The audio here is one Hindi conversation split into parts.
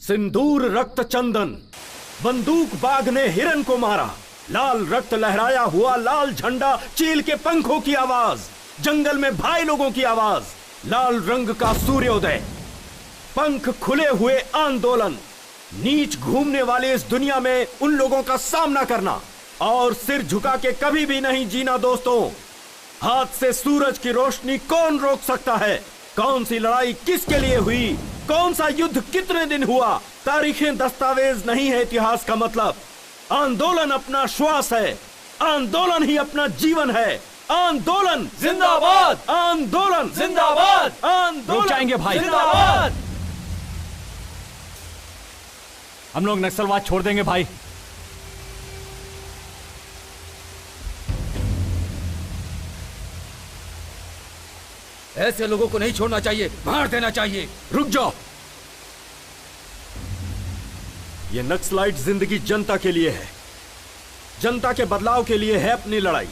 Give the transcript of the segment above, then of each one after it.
सिंदूर रक्त चंदन, बंदूक बाग ने हिरन को मारा, लाल रक्त लहराया हुआ लाल झंडा, चील के पंखों की आवाज, जंगल में भाई लोगों की आवाज, लाल रंग का सूर्योदय, पंख खुले हुए आंदोलन, नीच घूमने वाले इस दुनिया में उन लोगों का सामना करना और सिर झुका के कभी भी नहीं जीना। दोस्तों, हाथ से सूरज की रोशनी कौन रोक सकता है? कौन सी लड़ाई किसके लिए हुई? कौन सा युद्ध कितने दिन हुआ? तारीखें दस्तावेज नहीं है इतिहास का मतलब। आंदोलन अपना श्वास है, आंदोलन ही अपना जीवन है। आंदोलन जिंदाबाद, आंदोलन जिंदाबाद, आंदोलन रुक जाएंगे भाई, जिंदाबाद। हम लोग नक्सलवाद छोड़ देंगे भाई। ऐसे लोगों को नहीं छोड़ना चाहिए, मार देना चाहिए। रुक जाओ। ये नक्सलाइट जिंदगी जनता के लिए है, जनता के बदलाव के लिए है अपनी लड़ाई।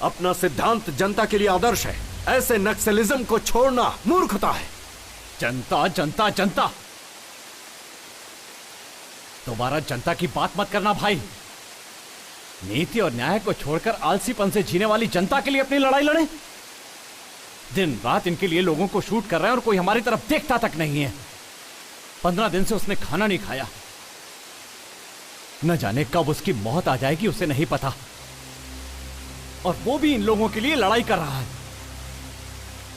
अपना सिद्धांत जनता के लिए आदर्श है। ऐसे नक्सलिज्म को छोड़ना मूर्खता है। जनता जनता जनता, दोबारा जनता की बात मत करना भाई। नीति और न्याय को छोड़कर आलसीपन से जीने वाली जनता के लिए अपनी लड़ाई लड़े। दिन रात इनके लिए लोगों को शूट कर रहे हैं और कोई हमारी तरफ देखता तक नहीं है। 15 दिन से उसने खाना नहीं खाया, न जाने कब उसकी मौत आ जाएगी उसे नहीं पता, और वो भी इन लोगों के लिए लड़ाई कर रहा है।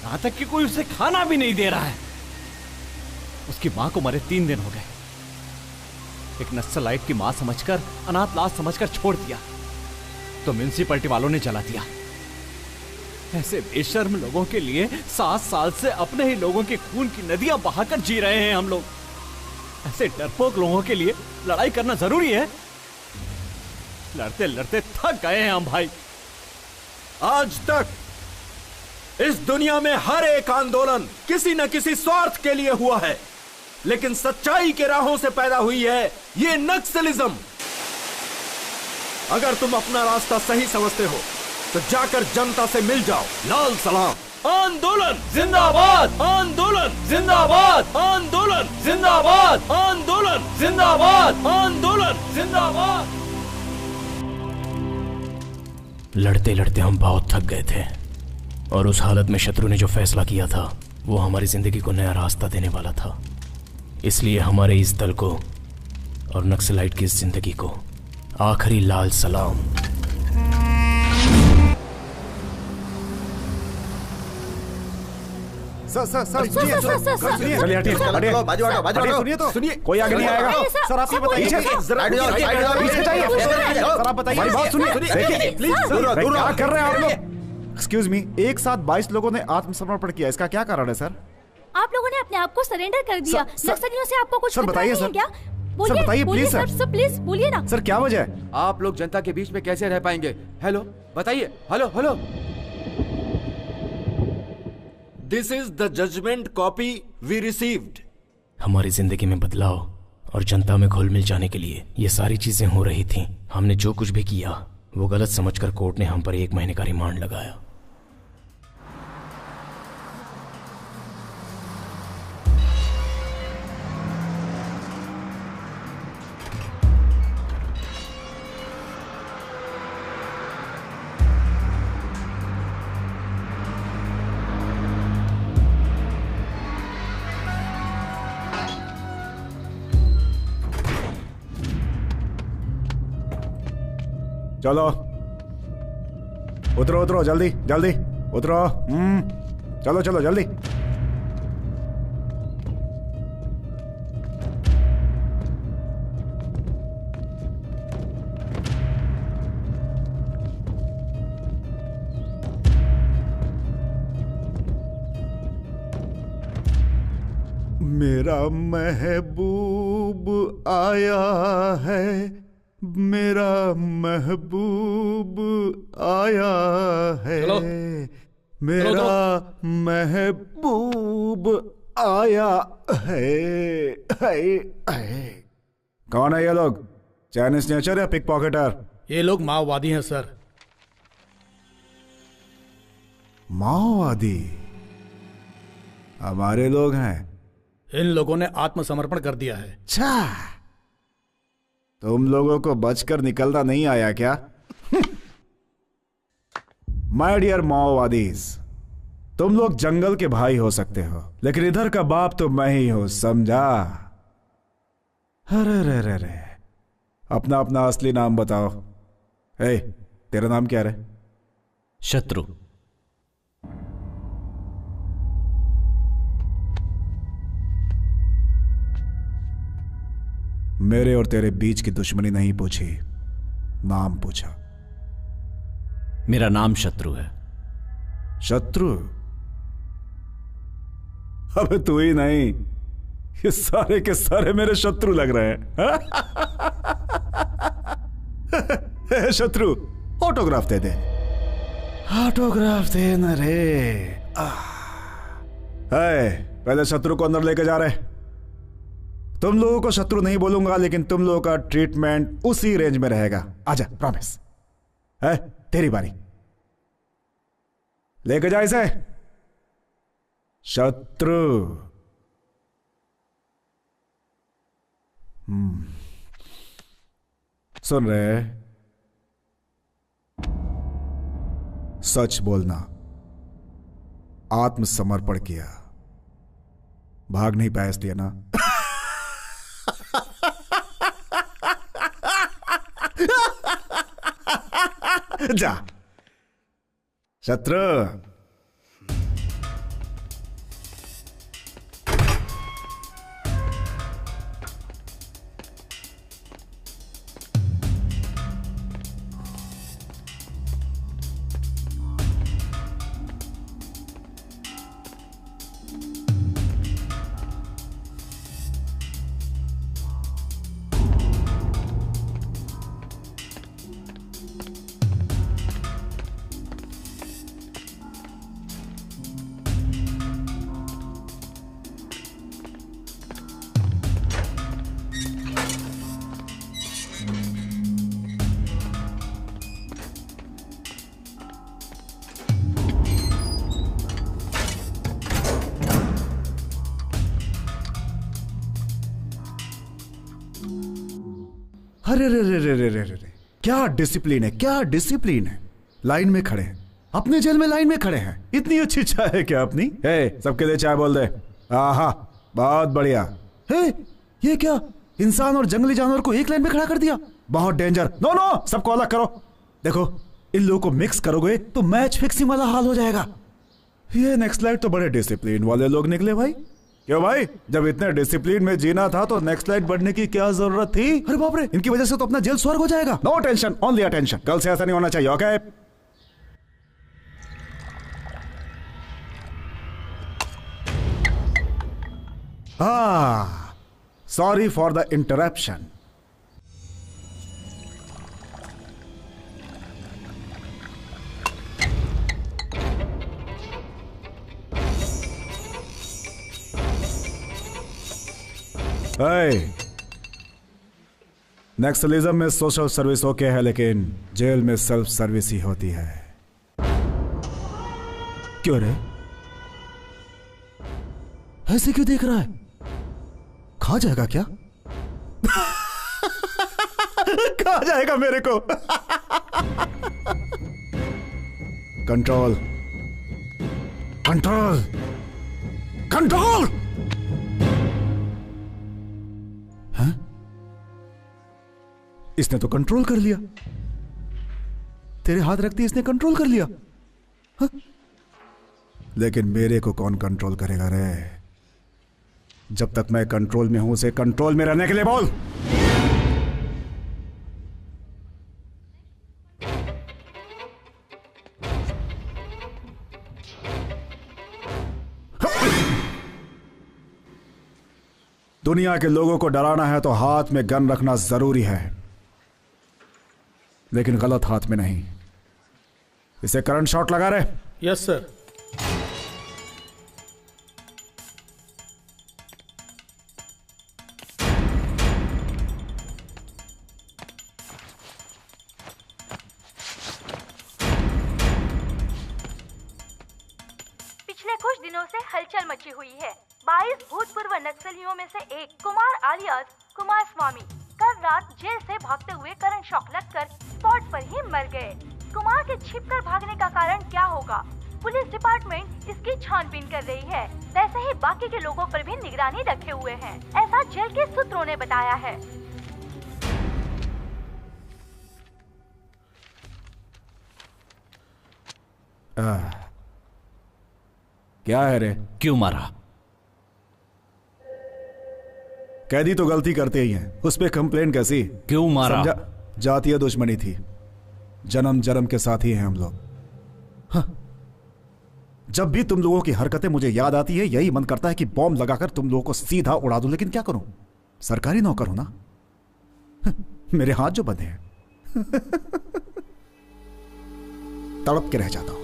यहां तक कि कोई उसे खाना भी नहीं दे रहा है। उसकी मां को मरे 3 दिन हो गए। एक नक्सलाइट की मां समझकर, अनाथ लाश समझकर छोड़ दिया, तो म्युनिसिपैलिटी वालों ने जला दिया। ऐसे बेशर्म लोगों के लिए 7 साल से अपने ही लोगों के खून की नदियां बहाकर जी रहे हैं हम लोग। ऐसे डरपोक लोगों के लिए लड़ाई करना जरूरी है। लड़ते लड़ते थक गए हैं हम भाई। आज तक इस दुनिया में हर एक आंदोलन किसी न किसी स्वार्थ के लिए हुआ है, लेकिन सच्चाई के राहों से पैदा हुई है ये नक्सलिज्म। अगर तुम अपना रास्ता सही समझते हो तो जाकर जनता से मिल जाओ। लाल सलाम। आंदोलन जिंदाबाद, आंदोलन जिंदाबाद, आंदोलन जिंदाबाद, आंदोलन जिंदाबाद, आंदोलन। जिंदाबाद। लड़ते लड़ते हम बहुत थक गए थे, और उस हालत में शत्रु ने जो फैसला किया था वो हमारी जिंदगी को नया रास्ता देने वाला था। इसलिए हमारे इस दल को और नक्सलाइट की इस जिंदगी को आखिरी लाल सलाम। सर चलिए हटिए, सुनिए तो सुनिए, कोई आगे नहीं आएगा। सर आप ये बताइए, सर आप बताइए, बात सुनिए, प्लीज क्या कर रहे हैं आप लोग? एक्सक्यूज मी, एक साथ 22 लोगों ने आत्मसमर्पण किया, इसका क्या कारण है सर? आप लोगों ने अपने आप को सरेंडर कर दिया। नक्सलियों से आपको कुछ खतरा नहीं है क्या? सर बताइए प्लीज सर, प्लीज बोलिए ना सर, क्या वजह है? आप लोग जनता के बीच में कैसे रह पाएंगे? हेलो बताइए, hello hello. This is the judgment copy we received. हमारी जिंदगी में बदलाव और जनता में घुल मिल जाने के लिए ये सारी चीजें हो रही थीं। हमने जो कुछ भी किया वो गलत समझकर कोर्ट ने हम पर 1 महीने का रिमांड लगाया। चलो उतरो उतरो, जल्दी जल्दी उतरो। चलो चलो जल्दी। मेरा महबूब आया है, मेरा महबूब आया है, मेरा महबूब आया है। कौन है ये लोग? चाइनीज स्नेचर या पिक पॉकेटर? ये लोग माओवादी हैं सर। माओवादी? हमारे लोग हैं। इन लोगों ने आत्मसमर्पण कर दिया है। अच्छा, तुम लोगों को बचकर निकलना नहीं आया क्या? माय डियर माओवादीज, तुम लोग जंगल के भाई हो सकते हो, लेकिन इधर का बाप तो मैं ही हूं, समझा? अरे रे रे रे, अपना अपना असली नाम बताओ। ए, तेरा नाम क्या रे? शत्रु। मेरे और तेरे बीच की दुश्मनी नहीं पूछी, नाम पूछा। मेरा नाम शत्रु है। शत्रु? अबे तू ही नहीं, ये सारे के सारे मेरे शत्रु लग रहे हैं। शत्रु, ऑटोग्राफ दे दे। ऑटोग्राफ दे न रे। पहले शत्रु को अंदर लेके जा रहे। तुम लोगों को शत्रु नहीं बोलूंगा, लेकिन तुम लोगों का ट्रीटमेंट उसी रेंज में रहेगा। आजा, प्रॉमिस है। तेरी बारी, लेके जा इसे। शत्रु। सुन रहे? सच बोलना। आत्मसमर्पण किया, भाग नहीं पाया इसलिए ना? जा शत्रु। अरे रे रे रे रे रे रे, क्या डिसिप्लिन है, क्या डिसिप्लिन है। लाइन में खड़े हैं, अपने जेल में लाइन में खड़े हैं। इतनी अच्छी चाय है क्या अपनी? सबके लिए चाय बोल दे। आहा, बहुत बढ़िया। ये क्या, इंसान और जंगली जानवर को एक लाइन में खड़ा कर दिया? बहुत डेंजर। नो नो, सबको अलग करो। देखो, इन लोगों को मिक्स करोगे तो मैच फिक्सिंग वाला हाल हो जाएगा। ये नेक्स्ट लाइट तो बड़े डिसिप्लिन वाले लोग निकले भाई। क्यों भाई, जब इतने डिसिप्लिन में जीना था तो नेक्स्ट लाइट बढ़ने की क्या जरूरत थी? अरे बाप रे, इनकी वजह से तो अपना जेल स्वर्ग हो जाएगा। No tension, only attention. कल से ऐसा नहीं होना चाहिए, okay? Sorry for the interruption. Naxalism में सोशल सर्विस ओके है, लेकिन जेल में सेल्फ सर्विस ही होती है। क्यों रे, ऐसे क्यों देख रहा है? खा जाएगा क्या? खा जाएगा मेरे को। Control, control, control. इसने तो कंट्रोल कर लिया। तेरे हाथ रखती इसने कंट्रोल कर लिया। हा? लेकिन मेरे को कौन कंट्रोल करेगा रे? जब तक मैं कंट्रोल में हूं, उसे कंट्रोल में रहने के लिए बोल। दुनिया के लोगों को डराना है तो हाथ में गन रखना जरूरी है, लेकिन गलत हाथ में नहीं। इसे करंट शॉट लगा रहे? Yes sir. पिछले कुछ दिनों से हलचल मची हुई है। 22 भूतपूर्व नक्सलियों में से एक कुमार आलियास कुमार स्वामी कल रात जेल से भागते हुए करंट शॉक लगकर स्पॉट पर ही मर गए। कुमार के छिपकर भागने का कारण क्या होगा? पुलिस डिपार्टमेंट इसकी छानबीन कर रही है। वैसे ही बाकी के लोगों पर भी निगरानी रखे हुए हैं, ऐसा जेल के सूत्रों ने बताया है। क्या है रे? क्यों मारा? कैदी तो गलती करते ही हैं, उस पे कंप्लेन कैसी? क्यों मारा? समझा, जातीय दुश्मनी थी। जन्म जन्म के साथी हैं हम लोग। हाँ। जब भी तुम लोगों की हरकतें मुझे याद आती है, यही मन करता है कि बॉम्ब लगाकर तुम लोगों को सीधा उड़ा दूं, लेकिन क्या करूं? सरकारी नौकर हूं ना। मेरे हाथ जो बंधे हैं तड़प के रह जाता हूं।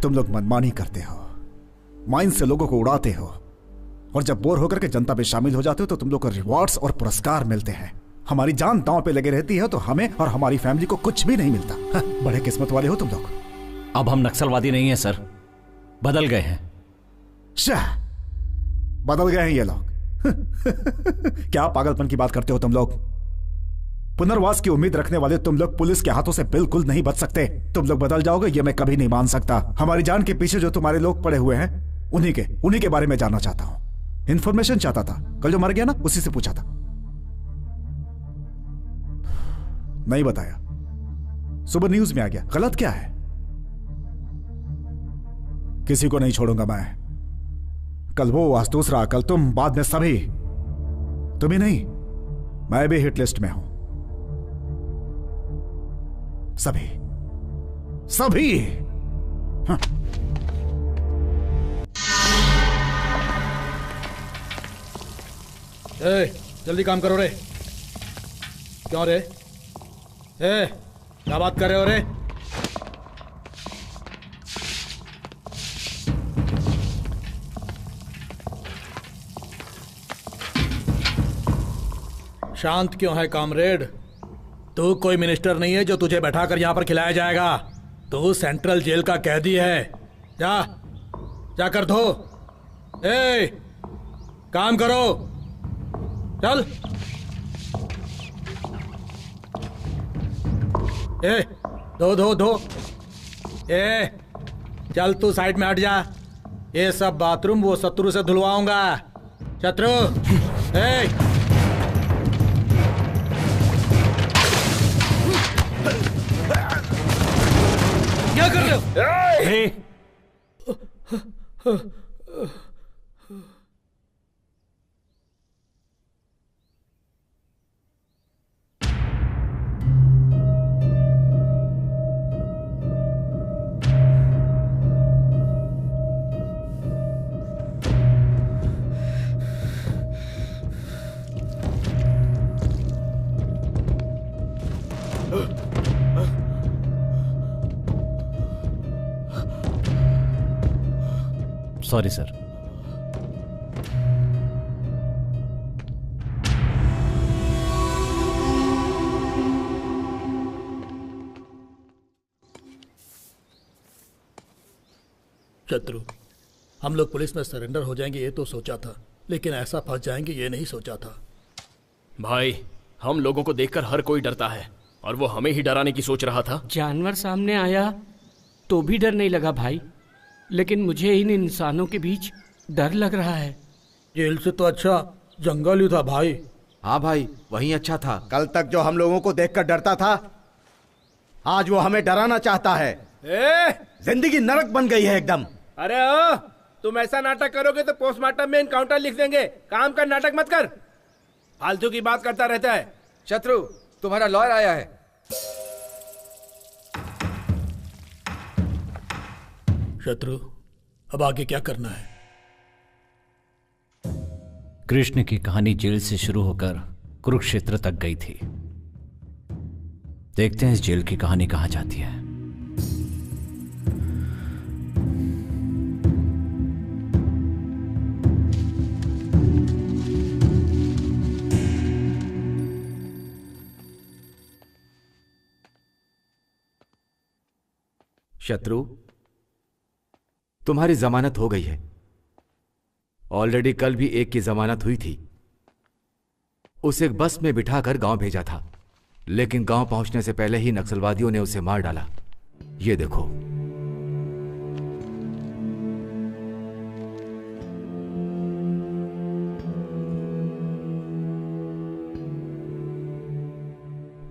तुम लोग मनमानी करते हो, माइंड से लोगों को उड़ाते हो, और जब बोर होकर के जनता में शामिल हो जाते हो तो तुम लोग को रिवॉर्ड्स और पुरस्कार मिलते हैं। हमारी जान दांव पे लगे रहती है तो हमें और हमारी फैमिली को कुछ भी नहीं मिलता। बड़े किस्मत वाले हो तुम लोग। अब हम नक्सलवादी नहीं हैं सर, बदल गए हैं। शाह, बदल गए हैं ये लोग। क्या पागलपन की बात करते हो तुम लोग? पुनर्वास की उम्मीद रखने वाले तुम लोग पुलिस के हाथों से बिल्कुल नहीं बच सकते। तुम लोग बदल जाओगे ये मैं कभी नहीं मान सकता। हमारी जान के पीछे जो तुम्हारे लोग पड़े हुए हैं उन्हीं के बारे में जानना चाहता हूं। इंफॉर्मेशन चाहता था। कल जो मर गया ना उसी से पूछा था, नहीं बताया। सुबह न्यूज में आ गया। गलत क्या है? किसी को नहीं छोड़ूंगा मैं। कल वो, आज दूसरा, कल तुम, बाद में सभी। तुम ही नहीं, मैं भी हिट लिस्ट में हूं। सभी सभी। हाँ। जल्दी काम करो रे। क्यों रे? क्या बात कर रहे हो रे? शांत क्यों है कामरेड? तू कोई मिनिस्टर नहीं है जो तुझे बैठाकर यहां पर खिलाया जाएगा। तू सेंट्रल जेल का कैदी है। जा जाकर धो। काम करो, चल। धो धो धो। चल तू साइड में हट जा। ये सब बाथरूम वो शत्रु से धुलवाऊंगा। शत्रु, क्या कर रहे हो? Sorry sir. शत्रु, हम लोग पुलिस में सरेंडर हो जाएंगे ये तो सोचा था, लेकिन ऐसा फंस जाएंगे ये नहीं सोचा था। भाई, हम लोगों को देखकर हर कोई डरता है और वो हमें ही डराने की सोच रहा था। जानवर सामने आया तो भी डर नहीं लगा भाई, लेकिन मुझे इन इंसानों के बीच डर लग रहा है। जेल से तो अच्छा जंगल ही था भाई। हाँ भाई, वही अच्छा था। कल तक जो हम लोगों को देखकर डरता था, आज वो हमें डराना चाहता है। जिंदगी नरक बन गई है एकदम। अरे ओ, तुम ऐसा नाटक करोगे तो पोस्टमार्टम में एनकाउंटर लिख देंगे। काम का नाटक मत कर, फालतू की बात करता रहता है। शत्रु, तुम्हारा लॉयर आया है। शत्रु, अब आगे क्या करना है? कृष्ण की कहानी जेल से शुरू होकर कुरुक्षेत्र तक गई थी। देखते हैं इस जेल की कहानी कहां जाती है। शत्रु, तुम्हारी जमानत हो गई है। ऑलरेडी कल भी एक की जमानत हुई थी। उसे बस में बिठाकर गांव भेजा था, लेकिन गांव पहुंचने से पहले ही नक्सलवादियों ने उसे मार डाला। ये देखो।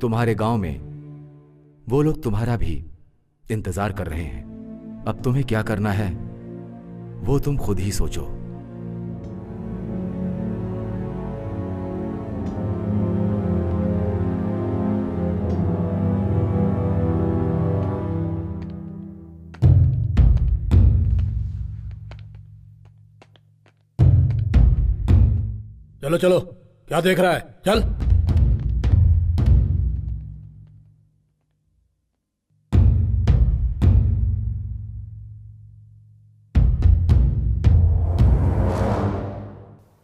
तुम्हारे गांव में वो लोग तुम्हारा भी इंतजार कर रहे हैं। अब तुम्हें क्या करना है वो तुम खुद ही सोचो। चलो चलो, क्या देख रहा है, चल।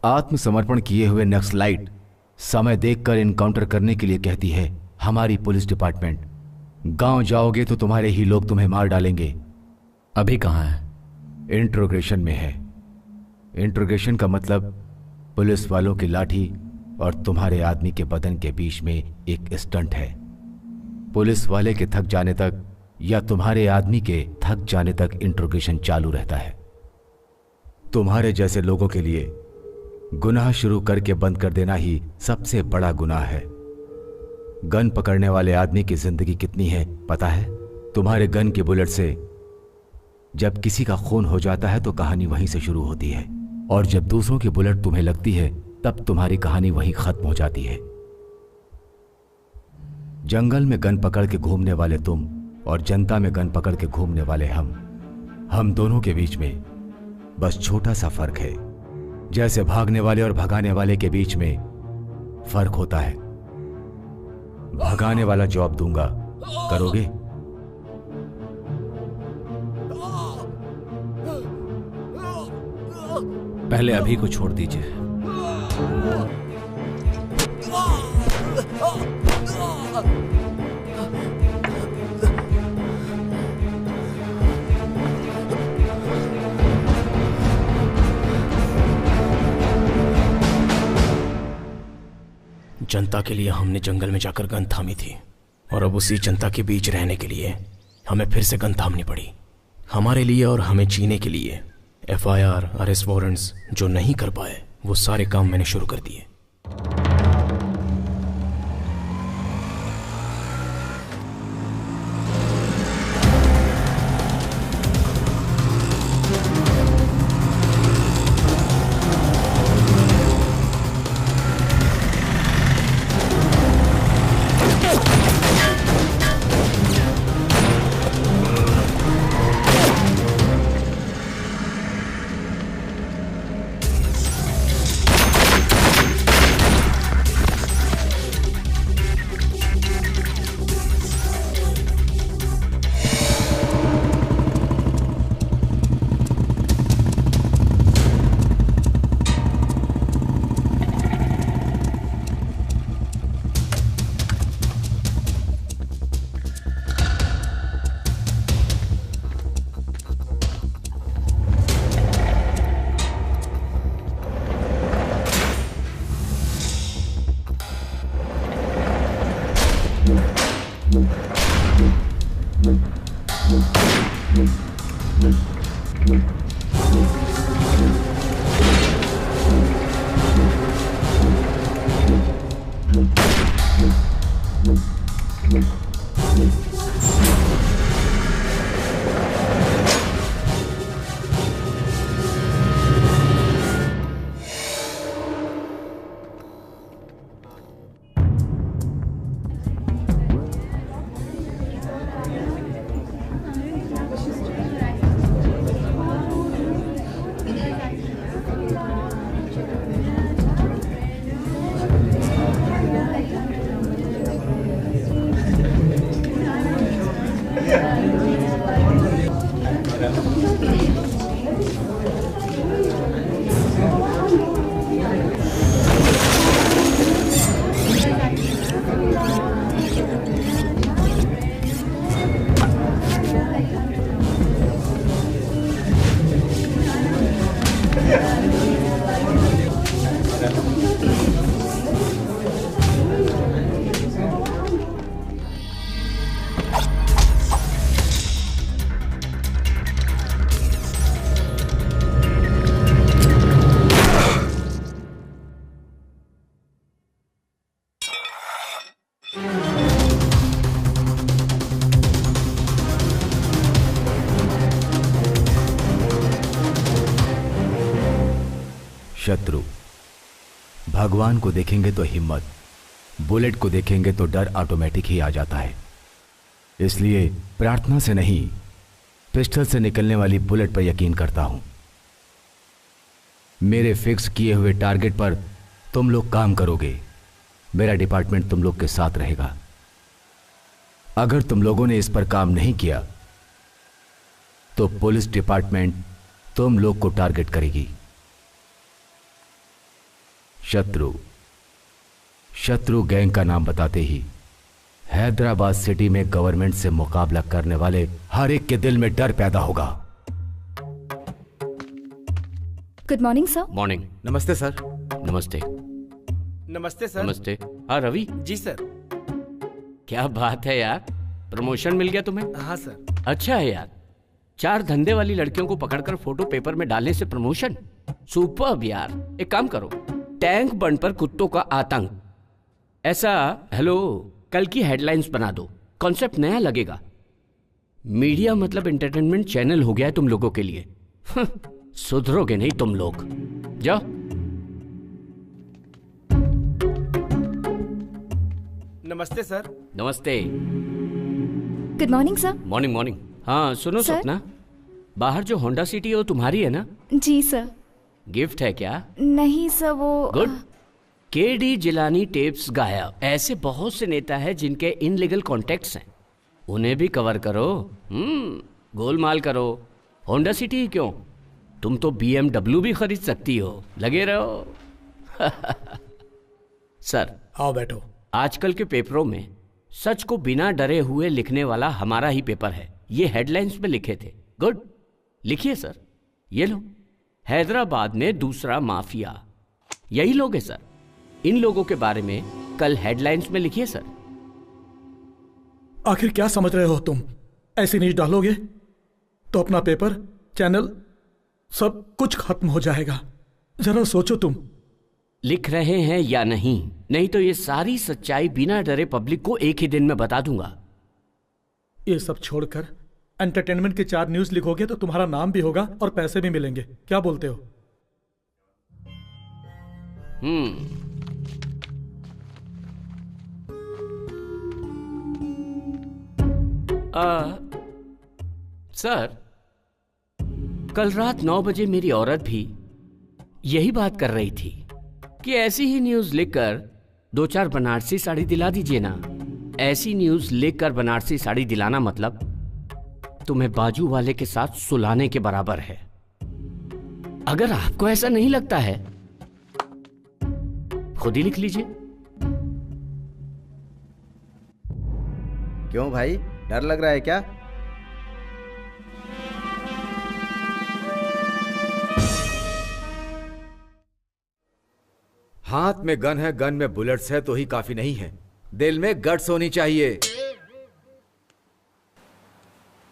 आत्मसमर्पण किए हुए नक्सलाइट समय देखकर इनकाउंटर करने के लिए कहती है हमारी पुलिस डिपार्टमेंट। गांव जाओगे तो तुम्हारे ही लोग तुम्हें मार डालेंगे। अभी कहाँ है? इंट्रोगेशन में है। इंट्रोगेशन का मतलब पुलिस वालों की लाठी और तुम्हारे आदमी के बदन के बीच में एक स्टंट है। पुलिस वाले के थक जाने तक या तुम्हारे आदमी के थक जाने तक इंट्रोगेशन चालू रहता है। तुम्हारे जैसे लोगों के लिए गुनाह शुरू करके बंद कर देना ही सबसे बड़ा गुनाह है। गन पकड़ने वाले आदमी की जिंदगी कितनी है पता है? तुम्हारे गन के बुलेट से जब किसी का खून हो जाता है तो कहानी वहीं से शुरू होती है, और जब दूसरों की बुलेट तुम्हें लगती है तब तुम्हारी कहानी वहीं खत्म हो जाती है। जंगल में गन पकड़ के घूमने वाले तुम और जनता में गन पकड़ के घूमने वाले हम दोनों के बीच में बस छोटा सा फर्क है, जैसे भागने वाले और भगाने वाले के बीच में फर्क होता है। भगाने वाला जॉब दूंगा, करोगे? पहले अभी को छोड़ दीजिए। जनता के लिए हमने जंगल में जाकर गन थामी थी, और अब उसी जनता के बीच रहने के लिए हमें फिर से गन थामनी पड़ी। हमारे लिए और हमें जीने के लिए FIR, अरेस्ट वारंट्स जो नहीं कर पाए वो सारे काम मैंने शुरू कर दिए। शत्रु भगवान को देखेंगे तो हिम्मत, बुलेट को देखेंगे तो डर ऑटोमेटिक ही आ जाता है। इसलिए प्रार्थना से नहीं, पिस्टल से निकलने वाली बुलेट पर यकीन करता हूं। मेरे फिक्स किए हुए टारगेट पर तुम लोग काम करोगे, मेरा डिपार्टमेंट तुम लोग के साथ रहेगा। अगर तुम लोगों ने इस पर काम नहीं किया तो पुलिस डिपार्टमेंट तुम लोग को टारगेट करेगी। शत्रु गैंग का नाम बताते ही हैदराबाद सिटी में गवर्नमेंट से मुकाबला करने वाले हर एक के दिल में डर पैदा होगा। Good morning sir. मॉर्निंग। नमस्ते सर। नमस्ते। नमस्ते सर। नमस्ते। हाँ रवि। जी सर। क्या बात है यार, प्रमोशन मिल गया तुम्हें? हाँ सर। अच्छा है यार, 4 धंधे वाली लड़कियों को पकड़कर फोटो पेपर में डालने से प्रमोशन, सुपर्ब यार। एक काम करो, टैंक बंड पर कुत्तों का आतंक, ऐसा हेलो कल की हेडलाइंस बना दो। कॉन्सेप्ट नया लगेगा। मीडिया मतलब एंटरटेनमेंट चैनल हो गया है तुम लोगों के लिए। सुधरोगे नहीं तुम लोग। जाओ। नमस्ते सर। नमस्ते। Good morning sir. Morning morning. हाँ सुनो सपना, बाहर जो होंडा सिटी है वो तुम्हारी है ना? जी सर। गिफ्ट है क्या? नहीं सर, वो गुड। केडी जिलानी टेप्स गायब। ऐसे बहुत से नेता हैं जिनके इनलीगल कॉन्टेक्ट्स हैं, उन्हें भी कवर करो। गोलमाल करो। होंडा सिटी ही क्यों, तुम तो BMW भी खरीद सकती हो। लगे रहो। सर आओ बैठो। आजकल के पेपरों में सच को बिना डरे हुए लिखने वाला हमारा ही पेपर है। ये हेडलाइंस में लिखे थे। गुड, लिखिए सर। ये लो, हैदराबाद में दूसरा माफिया। यही लोग हैं सर। इन लोगों के बारे में कल हेडलाइंस में लिखिए सर। आखिर क्या समझ रहे हो तुम? ऐसी न्यूज डालोगे तो अपना पेपर, चैनल, सब कुछ खत्म हो जाएगा। जरा सोचो तुम। लिख रहे हैं या नहीं? नहीं तो ये सारी सच्चाई बिना डरे पब्लिक को एक ही दिन में बता दूंगा। ये सब छोड़कर एंटरटेनमेंट के 4 न्यूज लिखोगे तो तुम्हारा नाम भी होगा और पैसे भी मिलेंगे। क्या बोलते हो? सर, कल रात 9 बजे मेरी औरत भी यही बात कर रही थी कि ऐसी ही न्यूज लिखकर 2-4 बनारसी साड़ी दिला दीजिए ना। ऐसी न्यूज लिखकर बनारसी साड़ी दिलाना मतलब तुम्हें बाजू वाले के साथ सुलाने के बराबर है। अगर आपको ऐसा नहीं लगता है, खुद ही लिख लीजिए। क्यों भाई, डर लग रहा है क्या? हाथ में गन है, गन में बुलेट्स है तो ही काफी नहीं है, दिल में गट्स होनी चाहिए।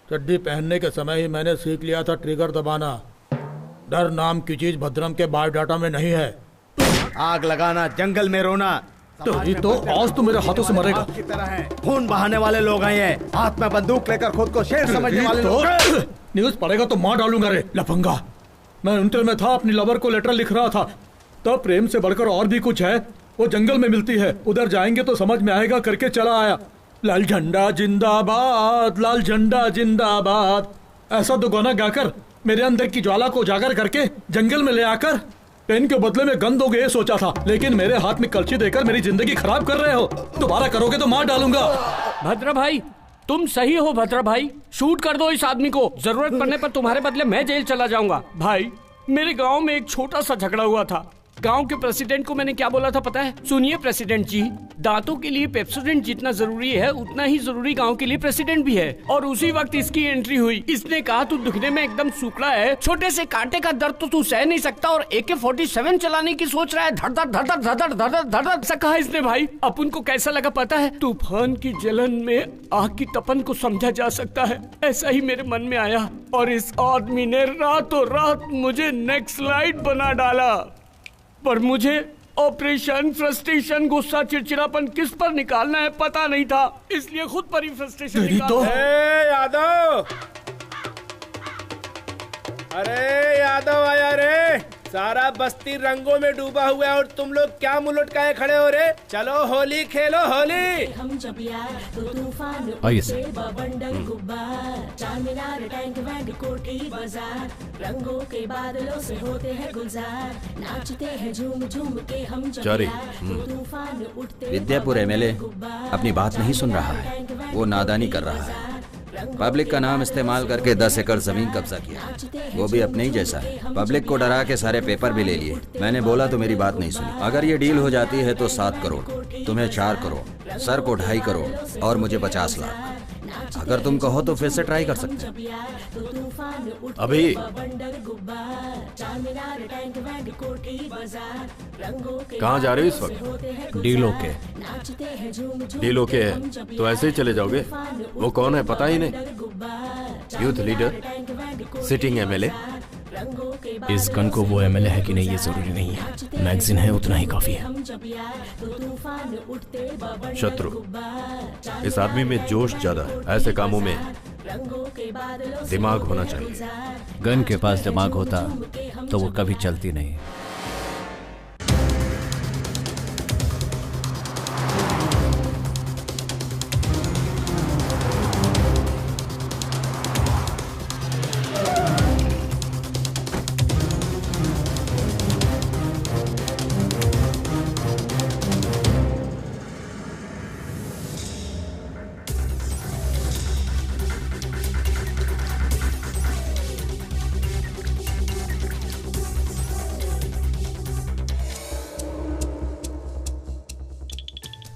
चड्डी पहनने के समय ही मैंने सीख लिया था ट्रिगर दबाना। डर नाम की चीज भद्रम के बायोडाटा में नहीं है। आग लगाना, जंगल में रोना, तो आज तो मेरे हाथों से मरेगा। की तरह है। खून बहाने वाले लोग आए हैं, हाथ में बंदूक लेकर खुद को शेर समझने वाले लोग। न्यूज पढ़ेगा तो मार डालूंगा रे लफंगा। मैं इंटर में था, अपनी लवर को लेटर लिख रहा था, तब प्रेम से बढ़कर और भी कुछ है, वो जंगल में मिलती है, उधर जाएंगे तो समझ में आएगा करके चला आया। लाल झंडा जिंदाबाद, लाल झंडा जिंदाबाद, ऐसा दो गाना गाकर मेरे अंदर की ज्वाला को उजागर करके जंगल में ले आकर पेन के बदले में गन दोगे ये सोचा था, लेकिन मेरे हाथ में कलची देकर मेरी जिंदगी खराब कर रहे हो। दोबारा करोगे तो मार डालूंगा। भद्रा भाई, तुम सही हो। भद्रा भाई, शूट कर दो इस आदमी को। जरूरत पड़ने पर तुम्हारे बदले मैं जेल चला जाऊंगा। भाई, मेरे गांव में एक छोटा सा झगड़ा हुआ था। गांव के प्रेसिडेंट को मैंने क्या बोला था पता है? सुनिए प्रेसिडेंट जी, दांतों के लिए पेप्सोडेंट जितना जरूरी है उतना ही जरूरी गांव के लिए प्रेसिडेंट भी है। और उसी वक्त इसकी एंट्री हुई। इसने कहा तू दिखने में एकदम सूखड़ा है, छोटे से कांटे का दर्द तो तू सह नहीं सकता और AK-47 चलाने की सोच रहा है। धड़ धड़ धड़ धड़ धड़ धड़ धड़ धड़ ऐसा कहा इसने। भाई, अपन को कैसा लगा पता है? तूफान की जलन में आग की तपन को समझा जा सकता है, ऐसा ही मेरे मन में आया। और इस आदमी ने रातों रात मुझे नेक्स्ट स्लाइड बना डाला। पर मुझे ऑपरेशन, फ्रस्ट्रेशन, गुस्सा, चिड़चिड़ापन किस पर निकालना है पता नहीं था, इसलिए खुद पर ही फ्रस्ट्रेशन निकाला। यादव, अरे यादव आया रे, सारा बस्ती रंगों में डूबा हुआ है और तुम लोग क्या मुंह लटकाए खड़े हो रे? चलो होली खेलो होली। हम जब यार तो तूफान आइए से बबंडर गुब्बार, चारमीनार, टैंक बैंड, कोठी बाजार, रंगों के बादलों से होते हैं गुलजार, नाचते हैं झूम झूम के हम जब यार तो तूफान उठते। विद्यापुर एमएलए अपनी बात नहीं सुन रहा है, वो नादानी कर रहा है। पब्लिक का नाम इस्तेमाल करके 10 एकड़ जमीन कब्जा किया, वो भी अपने ही जैसा है। पब्लिक को डरा के सारे पेपर भी ले लिए। मैंने बोला तो मेरी बात नहीं सुनी। अगर ये डील हो जाती है तो 7 करोड़, तुम्हें 4 करोड़, सर को 2.5 करोड़ और मुझे 50 लाख। अगर तुम कहो तो फिर से ट्राई कर सकते हैं। अभी कहाँ जा रहे हो इस वक्त? डीलों के। डीलों के तो ऐसे ही चले जाओगे? वो कौन है पता ही नहीं। Youth leader, sitting MLA. इस गन को वो एमएलए है कि नहीं ये जरूरी नहीं है, मैगजीन है उतना ही काफी है। शत्रु, इस आदमी में जोश ज्यादा है, ऐसे कामों में दिमाग होना चाहिए। गन के पास दिमाग होता तो वो कभी चलती नहीं।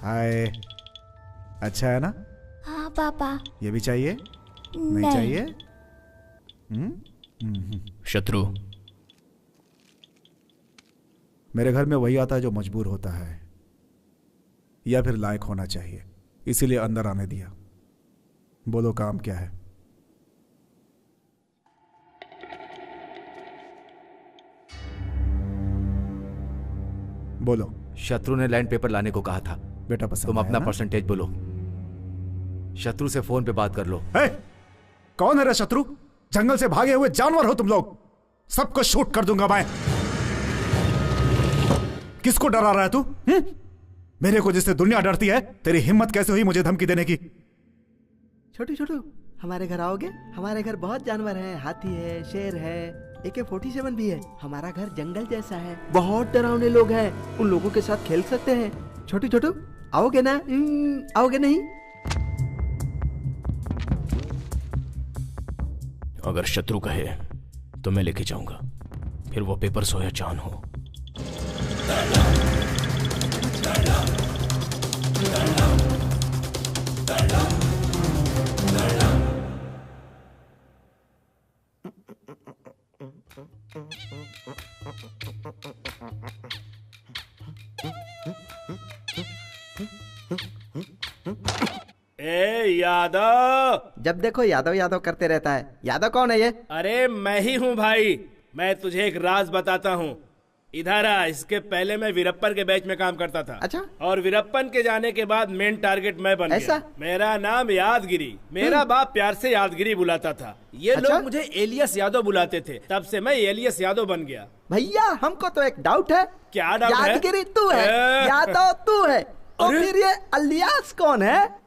हाय, अच्छा है ना? हाँ पापा। ये भी चाहिए? नहीं चाहिए? शत्रु, मेरे घर में वही आता है जो मजबूर होता है या फिर लायक होना चाहिए, इसीलिए अंदर आने दिया। बोलो काम क्या है? बोलो। शत्रु ने लैंड पेपर लाने को कहा था। बेटा पसंद तुम अपना ना? परसेंटेज बोलो। शत्रु से फोन पे बात कर लो। कौन है रे शत्रु? जंगल से भागे हुए जानवर हो तुम लोग, सबको शूट कर दूंगा मैं। किसको डरा रहा है तू? मेरे को जिससे दुनिया डरती है, तेरी हिम्मत कैसे हुई मुझे धमकी देने की? छोटू छोटू, हमारे घर आओगे? हमारे घर बहुत जानवर हैं, हाथी है, शेर है, AK-47 भी है। हमारा घर जंगल जैसा है, बहुत डरावने लोग हैं, उन लोगों के साथ खेल सकते हैं। छोटू छोटू, आओगे ना? आओगे नहीं? अगर शत्रु कहे तो मैं लेके जाऊंगा, फिर वो पेपर सोया चांद हो। ए यादव, जब देखो यादव यादव करते रहता है। यादव कौन है ये? अरे मैं ही हूँ भाई। मैं तुझे एक राज बताता हूँ। इधर आ। इसके पहले मैं वीरप्पन के बैच में काम करता था। अच्छा। और वीरप्पन के जाने के बाद मेन टारगेट मैं बन ऐसा? गया। मेरा नाम यादगिरी। मेरा बाप प्यार से यादगिरी बुलाता था। ये अच्छा? लोग मुझे एलियस यादव बुलाते थे, तब से मैं एलियस यादव बन गया। भैया हमको तो एक डाउट है। क्या डाउट है? यादगिरी तू है, यादव तू है, तो फिर ये अलियास कौन है?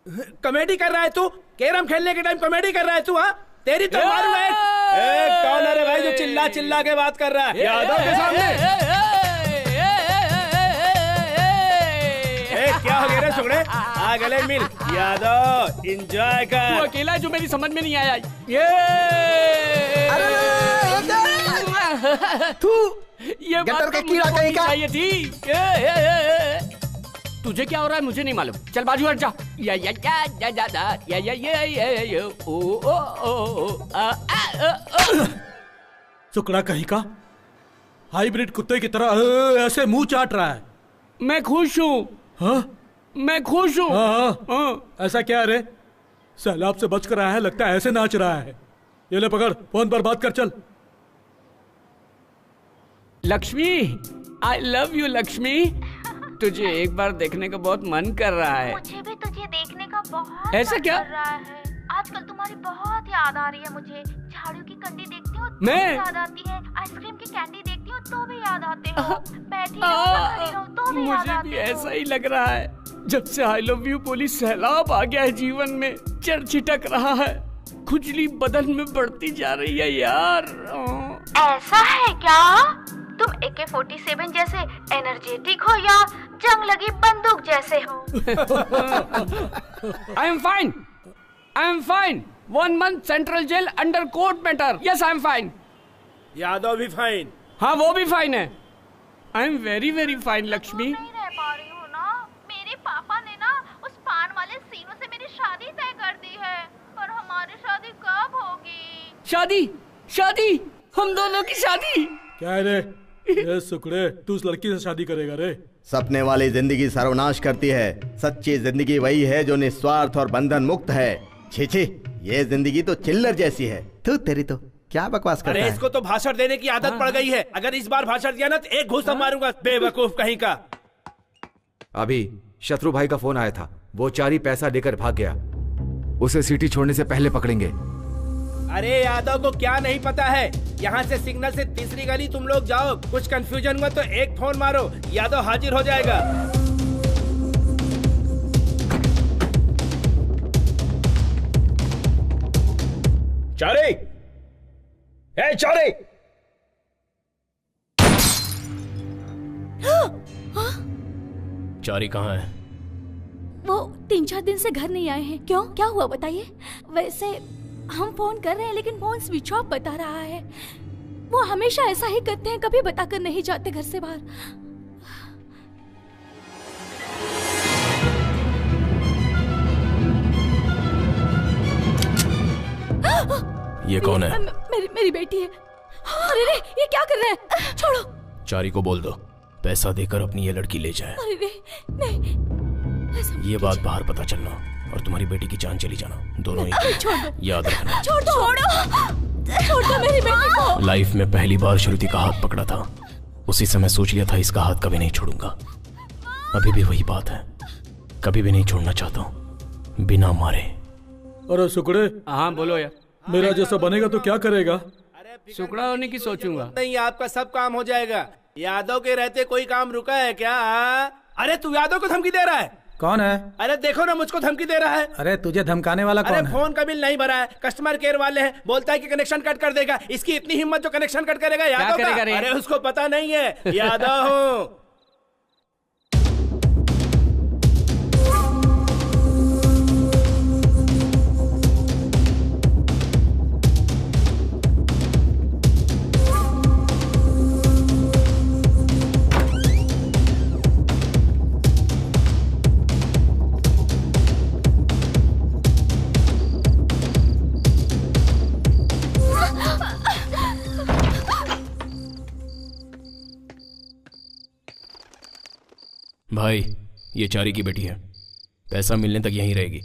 कॉमेडी कर रहा है तू? कैरम खेलने के टाइम कॉमेडी कर रहा है तू? हाँ, तेरी तो मारू है। कौन है रे भाई जो चिल्ला चिल्ला के बात कर रहा है यादव के सामने? क्या हो गया रे सुगड़े? आ गले मिल। यादव एंजॉय कर। तू अकेला है जो मेरी समझ में नहीं आया। तू ये गटर के कीड़ा कहीं का? चाहिए थी। तुझे क्या हो रहा है मुझे नहीं मालूम। चल बाजू हट जा। या या या या या या या या या ओ ओ ओ सुकड़ा कहीं का हाइब्रिड कुत्ते की तरह ऐसे मुंह चाट रहा है। मैं खुश हूँ। हाँ? मैं खुश हूँ। हाँ। ऐसा क्या है रे? सैलाब से बच कर आया है, लगता है ऐसे नाच रहा है। ये ले पकड़, फोन पर बात कर। चल Lakshmi, I love you Lakshmi. तुझे एक बार देखने का बहुत मन कर रहा है। मुझे भी तुझे देखने का बहुत ऐसा क्या? कर रहा है। आजकल तुम्हारी बहुत याद आ रही है मुझे। झाड़ू की कंडी देखती हूँ तो मैं? भी याद आती है। आइसक्रीम की कैंडी देखती हूँ तो भी याद आते हो। बैठी रहूं या खड़ी रहूं तो भी याद मुझे आते भी हो। ऐसा ही लग रहा है। जब से आई लव यू बोली सैलाब आ गया है जीवन में, चढ़ छिटक रहा है, खुजली बदन में बढ़ती जा रही है यार। ऐसा है क्या? तुम AK-47 जैसे एनर्जेटिक हो या जंग लगी बंदूक जैसे हो? I am fine, I am fine. 1 month central jail under court matter. Yes I am fine. Yadav भी फाइन। हाँ वो भी फाइन है। I am very very fine Lakshmi. नहीं रह पा रही हूँ ना। मेरे पापा ने ना उस पान वाले सीनू से मेरी शादी तय कर दी है, पर हमारी शादी कब होगी? शादी? शादी? हम दोनों की शादी? क्या है रे? ये सुकड़े, तू उस लड़की से शादी करेगा रे? सपने वाली जिंदगी सर्वनाश करती है। सच्ची जिंदगी वही है जो निस्वार्थ और बंधन मुक्त है। छी छी, ये जिंदगी तो चिल्लर जैसी है। तू तेरी तो क्या बकवास करता अरे है? इसको तो भाषण देने की आदत पड़ गई है। अगर इस बार भाषण दिया ना तो एक घूसा मारूंगा, बेवकूफ कहीं का। अभी शत्रु भाई का फोन आया था, वो चारी पैसा देकर भाग गया। उसे सिटी छोड़ने से पहले पकड़ेंगे। अरे यादव को क्या नहीं पता है, यहाँ से सिग्नल से तीसरी गली तुम लोग जाओ। कुछ कंफ्यूजन हुआ तो एक फोन मारो, यादव हाजिर हो जाएगा। चारे, ए चारे, चारी कहाँ है? वो 3-4 दिन से घर नहीं आए हैं। क्यों, क्या हुआ बताइए? वैसे हम फोन कर रहे हैं लेकिन फोन स्विच ऑफ बता रहा है। वो हमेशा ऐसा ही करते हैं, कभी बताकर नहीं जाते घर से बाहर। ये कौन है? मेरी बेटी है। अरे रे, ये क्या कर रहे हैं? छोड़ो। चारी को बोल दो पैसा देकर अपनी ये लड़की ले जाए। अरे रे, नहीं। ये बात बाहर पता चलना और तुम्हारी बेटी की जान चली जाना, दोनों ही। छोड़ दो। याद रखना। छोड़ दो। छोड़ दो मेरी बेटी को। लाइफ में पहली बार श्रुति का हाथ पकड़ा था, उसी समय सोच लिया था इसका हाथ कभी नहीं छोड़ूंगा। अभी भी वही बात है, कभी भी नहीं छोड़ना चाहता हूँ बिना मारे। अरे सुकड़े। हाँ बोलो यार। मेरा जैसा बनेगा तो क्या करेगा? सुकड़ा होने की सोचूंगा। नहीं, आपका सब काम हो जाएगा। यादव के रहते कोई काम रुका है क्या? अरे तू यादव को धमकी दे रहा है? कौन है? अरे देखो ना, मुझको धमकी दे रहा है। अरे तुझे धमकाने वाला कौन है? है? फोन का बिल नहीं भरा है, कस्टमर केयर वाले हैं, बोलता है कि कनेक्शन कट कर देगा। इसकी इतनी हिम्मत जो कनेक्शन कट करेगा यादव का? अरे उसको पता नहीं है, यादव हूँ। भाई, ये चारी की बेटी है, पैसा मिलने तक यहीं रहेगी।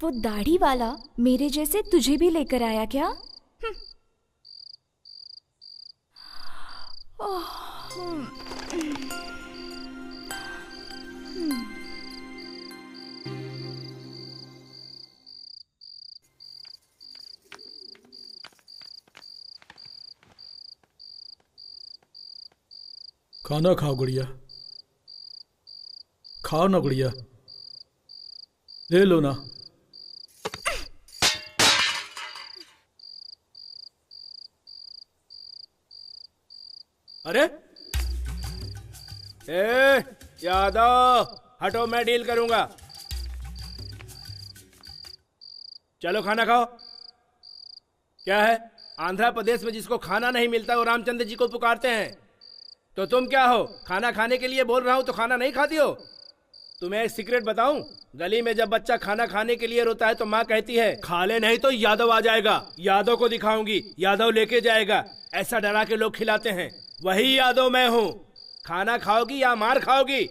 वो दाढ़ी वाला मेरे जैसे तुझे भी लेकर आया क्या? खाना खाओ गुड़िया, खाओ ना गुड़िया, ले लो ना। अरे ए यादव हटो, मैं डील करूंगा। चलो खाना खाओ। क्या है, आंध्र प्रदेश में जिसको खाना नहीं मिलता वो रामचंद्र जी को पुकारते हैं। तो तुम क्या हो, खाना खाने के लिए बोल रहा हूं तो खाना नहीं खाती हो? तुम्हें एक सीक्रेट बताऊं, गली में जब बच्चा खाना खाने के लिए रोता है तो माँ कहती है खा ले नहीं तो यादव आ जाएगा, यादव को दिखाऊंगी, यादव लेके जाएगा। ऐसा डरा के लोग खिलाते हैं, वही यादव मैं हूँ। खाना खाओगी या मार खाओगी?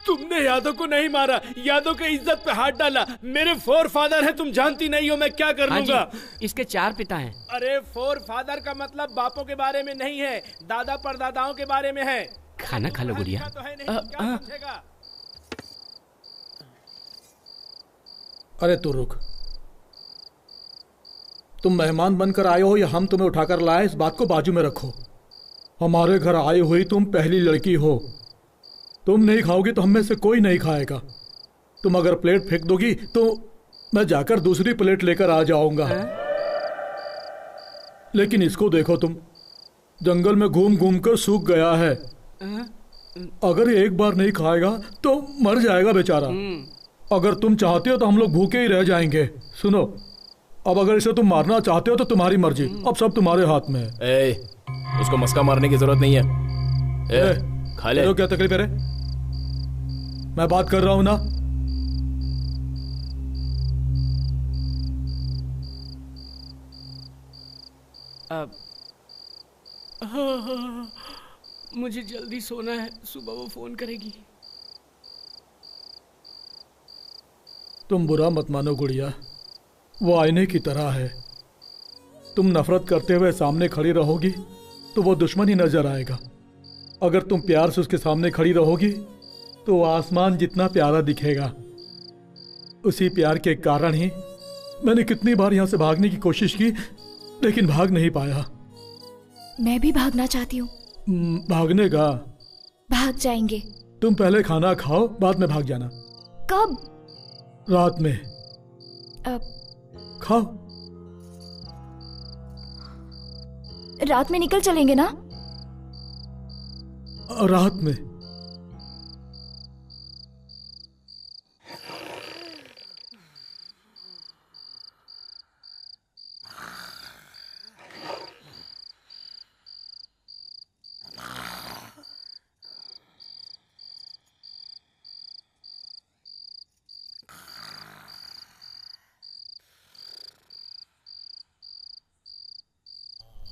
तुमने यादव को नहीं मारा, यादव के इज्जत पे हाथ डाला। मेरे फोर फादर है, तुम जानती नहीं हो मैं क्या कर लूंगा। इसके 4 पिता हैं। अरे फोर फादर का मतलब बापों के बारे में नहीं है, दादा परदादाओं के बारे में है। खाना खा लो गुड़िया। अरे तू रुक, तुम मेहमान बनकर आए हो या हम तुम्हें उठाकर लाए, इस बात को बाजू में रखो। हमारे घर आई हुई तुम पहली लड़की हो, तुम नहीं खाओगी तो हम में से कोई नहीं खाएगा। तुम अगर प्लेट फेंक दोगी तो मैं जाकर दूसरी प्लेट लेकर आ जाऊंगा। लेकिन इसको देखो, तुम जंगल में घूम घूम कर सूख गया है। अगर ये एक बार नहीं खाएगा तो मर जाएगा बेचारा। अगर तुम चाहते हो तो हम लोग भूखे ही रह जाएंगे। सुनो, अब अगर इसे तुम मारना चाहते हो तो तुम्हारी मर्जी, अब सब तुम्हारे हाथ में है। उसको मस्का मारने की जरूरत नहीं है। खा ले। तो क्या तकलीफ है? मैं बात कर रहा हूं ना। अब हाँ, मुझे जल्दी सोना है, सुबह वो फोन करेगी। तुम बुरा मत मानो गुड़िया, वो आईने की तरह है। तुम नफरत करते हुए सामने खड़ी रहोगी तो वो दुश्मन ही नजर आएगा। अगर तुम प्यार से उसके सामने खड़ी रहोगी तो आसमान जितना प्यारा दिखेगा। उसी प्यार के कारण ही मैंने कितनी बार यहां से भागने की कोशिश की, लेकिन भाग नहीं पाया। मैं भी भागना चाहती हूँ। भागने का? भाग जाएंगे। तुम पहले खाना खाओ, बाद में भाग जाना। कब? रात में। खाओ। रात में निकल चलेंगे ना? रात में।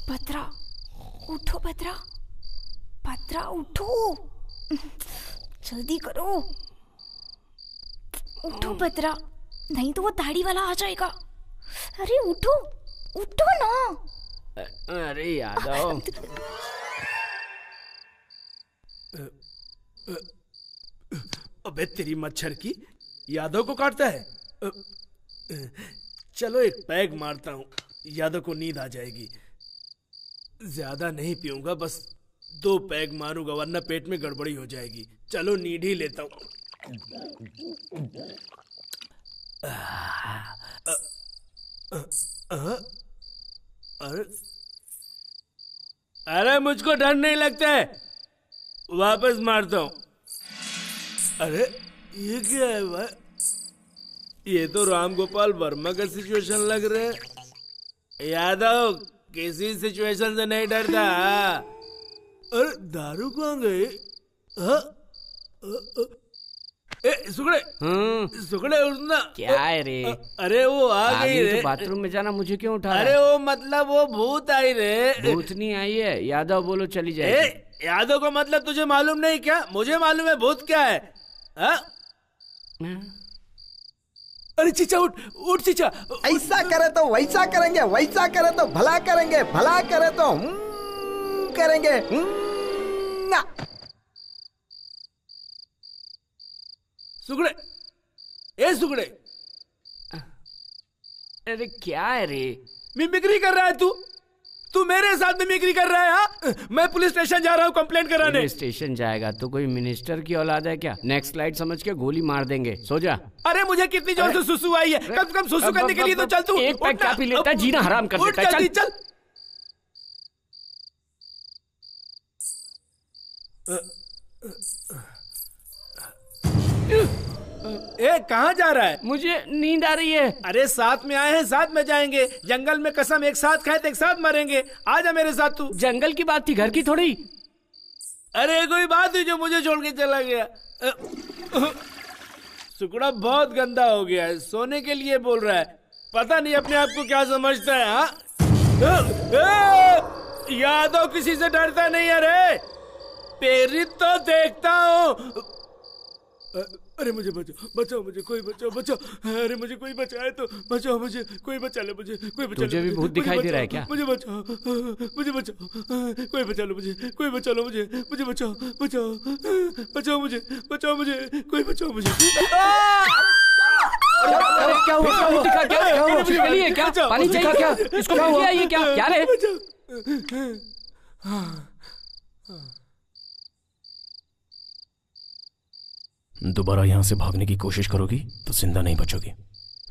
पत्रा उठो, पत्रा, पत्रा उठो, जल्दी करो, उठो पत्रा, नहीं तो वो दाढ़ी वाला आ जाएगा। अरे उठो, उठो ना। अरे यादव। अबे तेरी मच्छर की, यादव को काटता है। चलो एक पैग मारता हूँ, यादव को नींद आ जाएगी। ज्यादा नहीं पीऊंगा, बस 2 पैग मारूंगा वरना पेट में गड़बड़ी हो जाएगी। चलो नींद ही लेता हूँ। अरे मुझको डर नहीं लगता है, वापस मारता हूँ। अरे ये क्या है भाई? ये तो राम गोपाल वर्मा का सिचुएशन लग रहा है। यादव किसी सिचुएशन से नहीं डरता। अरे दारू कहाँ गई? सुगड़े, सुगड़े उठना। क्या है रे? अरे वो आ गई रे। तो बाथरूम में जाना, मुझे क्यों उठा? अरे वो मतलब वो भूत आई रे। भूत नहीं आई है, यादव बोलो चली जाए। यादव को मतलब तुझे मालूम नहीं क्या? मुझे मालूम है भूत क्या है। अरे चीचा उठ, उठ चीचा। ऐसा करे तो वैसा करेंगे, वैसा करे तो भला करेंगे, भला करे तो करेंगे। ना सुगड़े, ए सुगड़े। अरे क्या है रे? मिमिक्री कर रहा है तू मेरे साथ मिमिक्री कर रहा है। हाँ? मैं पुलिस स्टेशन जा रहा हूँ कंप्लेंट कराने। पुलिस स्टेशन जाएगा तो कोई मिनिस्टर की औलाद है क्या? नेक्स्ट लाइट समझ के गोली मार देंगे, सो जा। अरे मुझे कितनी जोर से सुसु आई है, कम से कम सुसु करने के लिए तो चल तू। एक पैक क्या पी लेता है, जीना हराम कर देता है। चल। कहाँ जा रहा है? मुझे नींद आ रही है। अरे साथ में आए हैं, साथ में जाएंगे। जंगल में कसम एक साथ खाए तो एक साथ मरेंगे। आजा मेरे साथ तू। जंगल की बात थी, घर की थोड़ी। अरे कोई बात हुई जो मुझे छोड़ के चला गया। सुकड़ा बहुत गंदा हो गया है, सोने के लिए बोल रहा है। पता नहीं अपने आप को क्या समझता है। हाँ यादव किसी से डरता नहीं है रे। प्रेरित तो देखता हूँ। अरे मुझे बचाओ, बचाओ मुझे, कोई बचाओ, बचाओ। अरे मुझे कोई बचाए तो बचाओ, मुझे कोई बचा ले, मुझे कोई बचा ले। तुझे भी भूत दिखाई दे रहा है क्या? मुझे बचाओ, मुझे बचाओ, कोई बचा लो मुझे, कोई बचा लो मुझे, मुझे बचाओ, बचाओ, बचाओ मुझे, बचाओ मुझे, कोई बचाओ मुझे। अरे क्या हुआ? क्या चाहिए? क्या पानी चाहिए? क्या इसको क्या? ये क्या क्या है? दोबारा यहां से भागने की कोशिश करोगी तो जिंदा नहीं बचोगी।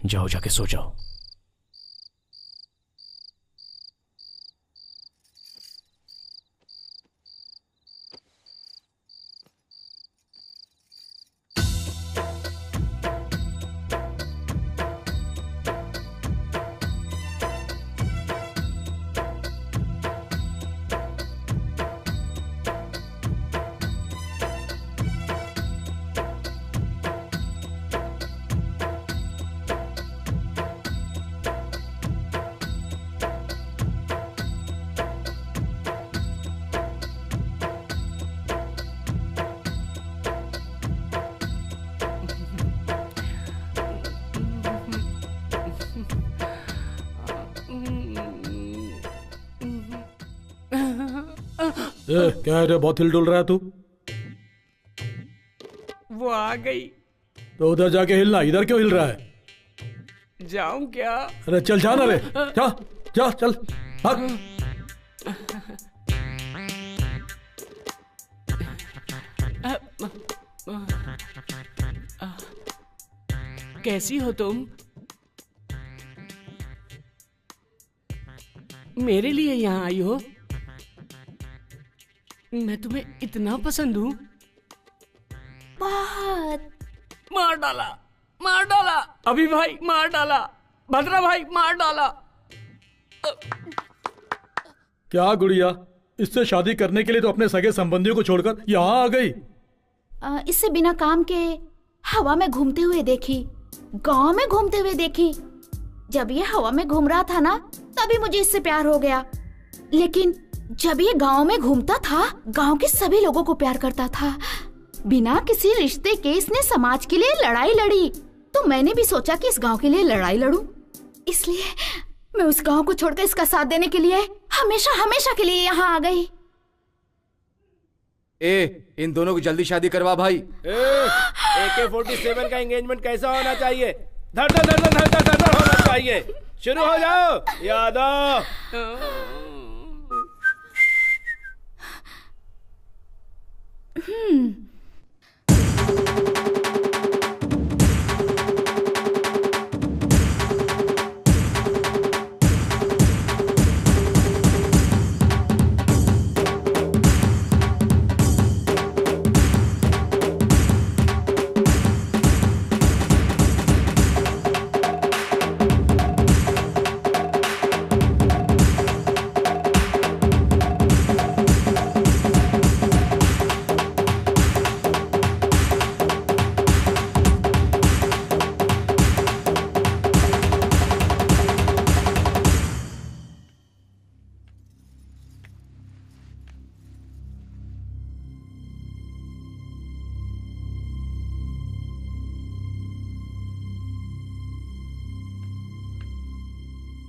जाओ, जाके सो जाओ। क्या है रे, बहुत हिल डुल रहा है तू? वो आ गई। तो उधर जाके हिलना, इधर क्यों हिल रहा है? जाऊं क्या? अरे चल जाना रे, जा जा चल भाग। कैसी हो तुम? मेरे लिए यहाँ आई हो? मैं तुम्हें इतना पसंद हूँ? बहुत। मार डाला, मार डाला, अभी भाई मार डाला, भद्रा भाई मार डाला। क्या गुड़िया, इससे शादी करने के लिए तो अपने सगे संबंधियों को छोड़कर यहाँ आ गई? इससे बिना काम के हवा में घूमते हुए देखी, गांव में घूमते हुए देखी। जब ये हवा में घूम रहा था ना, तभी मुझे इससे प्यार हो गया। लेकिन जब ये गांव में घूमता था, गांव के सभी लोगों को प्यार करता था। बिना किसी रिश्ते के इसने समाज के लिए लड़ाई लड़ी, तो मैंने भी सोचा कि इस गांव के लिए लड़ाई लड़ूं। इसलिए मैं उस गांव को छोड़कर इसका साथ देने के लिए हमेशा हमेशा के लिए यहाँ आ गई। इन दोनों की जल्दी शादी करवा भाई। AK-47 का एंगेजमेंट कैसा होना चाहिए? धड़ धड़ धड़ धड़ धड़ धड़ होना चाहिए। शुरू हो जाओ यादव।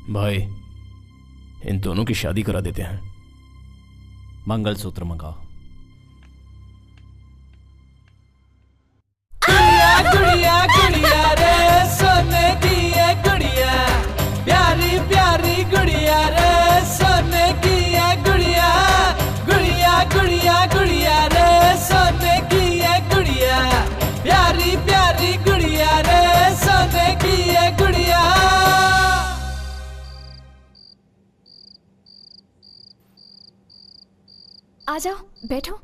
भाई, इन दोनों की शादी करा देते हैं। मंगलसूत्र मंगाओ। गुड़िया गुड़िया रे सोने की है गुड़िया, प्यारी प्यारी गुड़िया रे सोने की है गुड़िया, गुड़िया गुड़िया गुड़िया रे सोने की है गुड़िया, प्यारी प्यारी गुड़िया रे सोने की है गुड़िया। आ जाओ, बैठो।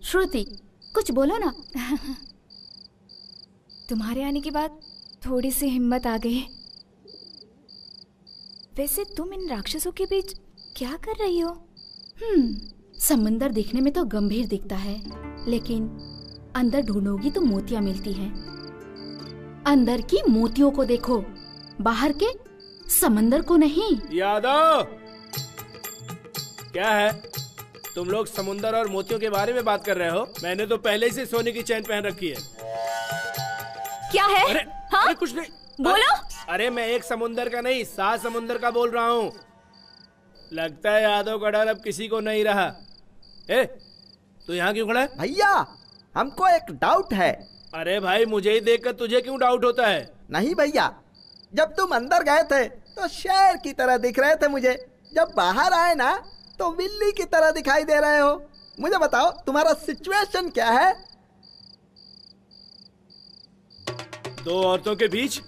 श्रुति, कुछ बोलो ना। तुम्हारे आने के बाद थोड़ी सी हिम्मत आ गई। वैसे तुम इन राक्षसों के बीच क्या कर रही हो? समंदर दिखने में तो गंभीर दिखता है, लेकिन अंदर ढूंढोगी तो मोतियां मिलती हैं। अंदर की मोतियों को देखो, बाहर के समंदर को नहीं। यादव, क्या है? तुम लोग समुंदर और मोतियों के बारे में बात कर रहे हो? मैंने तो पहले से सोने की चैन पहन रखी है। क्या है? अरे कुछ नहीं, बोलो। अरे मैं एक समुंदर का नहीं, 7 समुंदर का बोल रहा हूँ। लगता है यादव का डर अब किसी को नहीं रहा। ए, तू यहाँ क्यों खड़ा है? भैया, हमको एक डाउट है। अरे भाई, मुझे ही देखकर तुझे क्यों डाउट होता है? नहीं भैया, जब तुम अंदर गए थे तो शेर की तरह दिख रहे थे मुझे, जब बाहर आए ना तो बिल्ली की तरह दिखाई दे रहे हो। मुझे बताओ तुम्हारा सिचुएशन क्या है? 2 औरतों के बीच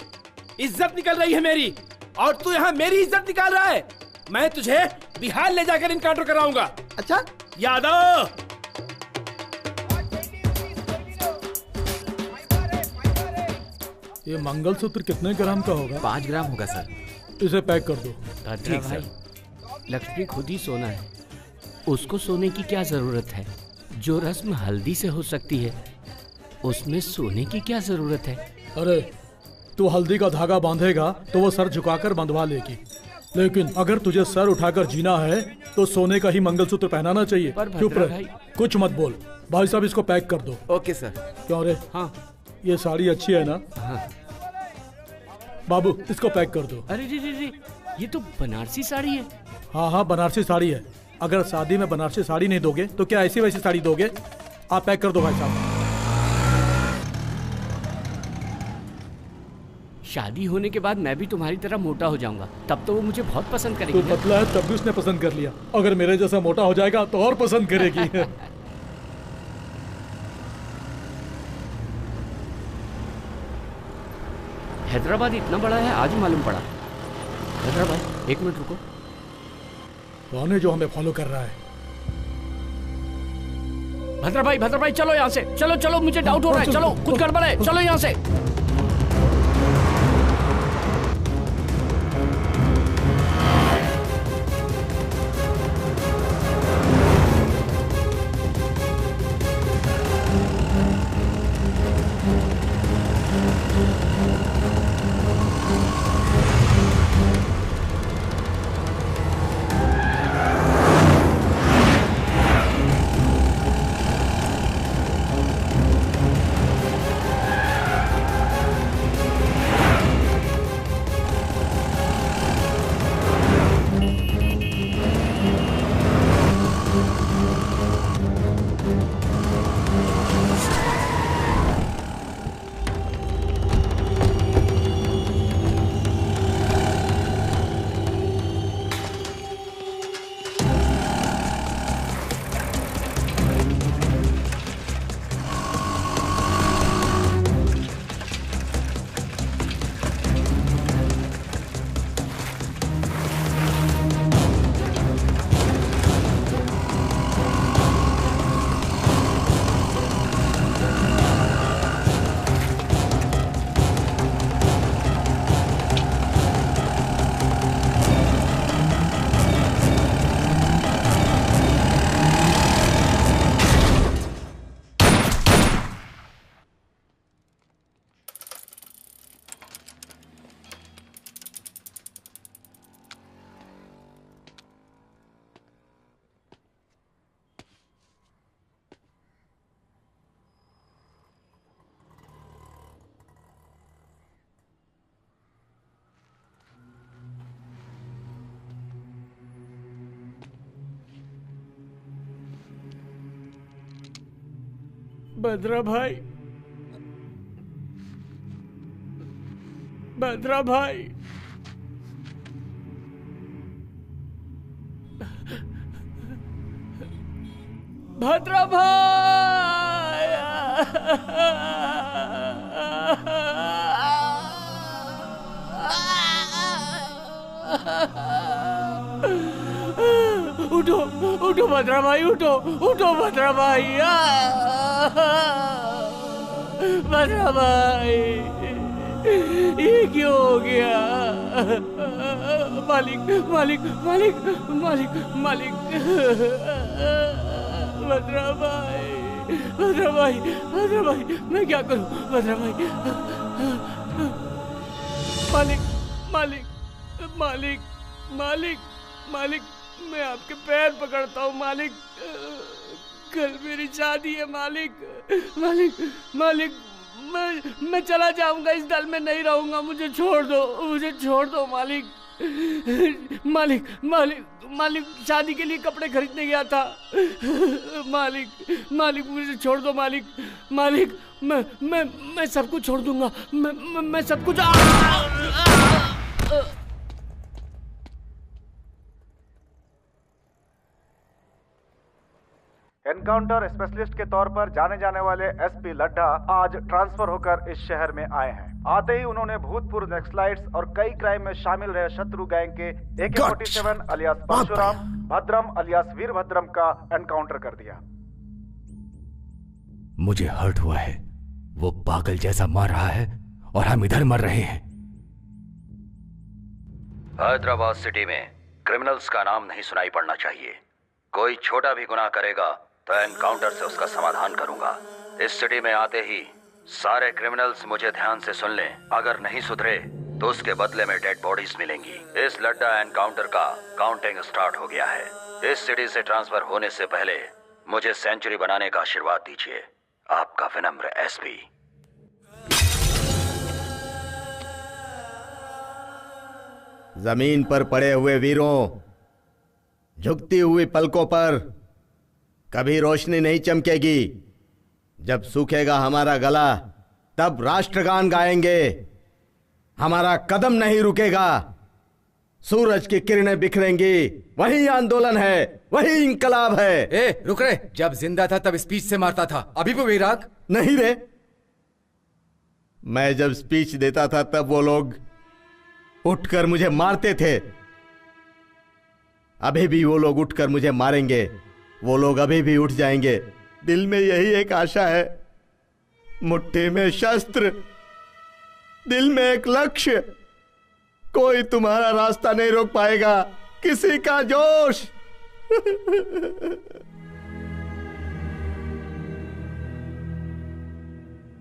इज्जत निकल रही है मेरी, और तू यहाँ मेरी इज्जत निकाल रहा है। मैं तुझे बिहार ले जाकर इनकाउंटर कराऊंगा। अच्छा यादव, ये मंगलसूत्र कितने ग्राम का होगा? 5 ग्राम होगा सर। इसे पैक कर दो। ठीक सर। लक्ष्मी खुद ही सोना है, उसको सोने की क्या जरूरत है? जो रस्म हल्दी से हो सकती है, उसमें सोने की क्या जरूरत है? अरे तू हल्दी का धागा बांधेगा तो वो सर झुकाकर बंधवा लेगी, लेकिन अगर तुझे सर उठाकर जीना है तो सोने का ही मंगलसूत्र पहनाना चाहिए। चुप रह, कुछ मत बोल। भाई साहब, इसको पैक कर दो। Okay sir. क्यों रे? हाँ। ये साड़ी अच्छी है ना? हाँ। बाबू, इसको पैक कर दो। अरे रे, ये तो बनारसी साड़ी है। हाँ, बनारसी साड़ी है। अगर शादी में बनारसी साड़ी नहीं दोगे तो क्या ऐसी वैसी साड़ी दोगे? आप पैक कर दो भाई साहब। शादी होने के बाद मैं भी तुम्हारी तरह मोटा हो जाऊंगा, तब तो वो मुझे बहुत पसंद करेगी। तू पतला है तब भी उसने पसंद कर लिया, अगर मेरे जैसा मोटा हो जाएगा तो और पसंद करेगी। हैदराबाद इतना बड़ा है, आज मालूम पड़ा। हैदराबाद, 1 मिनट रुको। कौन है जो हमें फॉलो कर रहा है? भद्रा भाई चलो यहाँ से, चलो मुझे डाउट हो रहा है। चलो, कुछ गड़बड़ है, चलो यहाँ से। भद्रा भाई, भद्रा भाई, भद्रा भाई, उठो उठो भद्रा भाई, उठो उठो भद्रा भाई। भद्रा भाई ये क्यों हो गया? मालिक मालिक मालिक मालिक मालिक। भद्रा भाई भद्रा भाई भद्रा भाई, मैं क्या करूं भद्रा भाई? मालिक मालिक मालिक मालिक मालिक, मैं आपके पैर पकड़ता हूँ मालिक। कल मेरी शादी है मालिक। मालिक मालिक, मैं चला जाऊंगा, इस दल में नहीं रहूंगा, मुझे छोड़ दो, मुझे छोड़ दो मालिक। मालिक मालिक मालिक, शादी के लिए कपड़े खरीदने गया था मालिक। मालिक मुझे छोड़ दो मालिक। मालिक मैं सब कुछ छोड़ दूंगा, मैं सब कुछ। एनकाउंटर स्पेशलिस्ट के तौर पर जाने जाने वाले एसपी लड्ढा आज ट्रांसफर होकर इस शहर में आए हैं। आते ही उन्होंने भूतपूर्व नक्सलाइट्स और कई क्राइम में शामिल रहे शत्रु गैंग के AK-47 अलियास परशुराम, भद्रम अलियास वीरभद्रम का एनकाउंटर कर दिया। मुझे हर्ट हुआ है, वो पागल जैसा मार रहा है और हम इधर मर रहे हैं। हैदराबाद सिटी में क्रिमिनल्स का नाम नहीं सुनाई पड़ना चाहिए। कोई छोटा भी गुनाह करेगा तो एनकाउंटर से उसका समाधान करूंगा। इस सिटी में आते ही सारे क्रिमिनल्स मुझे ध्यान से सुन लें, अगर नहीं सुधरे तो उसके बदले में डेड बॉडीज मिलेंगी। इस लड्डा एनकाउंटर का काउंटिंग स्टार्ट हो गया है। इस सिटी से ट्रांसफर होने से पहले मुझे सेंचुरी बनाने का आशीर्वाद दीजिए। आपका विनम्र एसपी। जमीन पर पड़े हुए वीरों, झुकती हुई पलकों पर कभी रोशनी नहीं चमकेगी। जब सूखेगा हमारा गला तब राष्ट्रगान गाएंगे। हमारा कदम नहीं रुकेगा। सूरज की किरणें बिखरेंगी, वही आंदोलन है, वही इंकलाब है। ए, रुक रे। जब जिंदा था तब स्पीच से मारता था, अभी भी वही राग? नहीं रे, मैं जब स्पीच देता था तब वो लोग उठकर मुझे मारते थे। अभी भी वो लोग उठकर मुझे मारेंगे। वो लोग अभी भी उठ जाएंगे। दिल में यही एक आशा है, मुट्ठी में शस्त्र, दिल में एक लक्ष्य। कोई तुम्हारा रास्ता नहीं रोक पाएगा, किसी का जोश।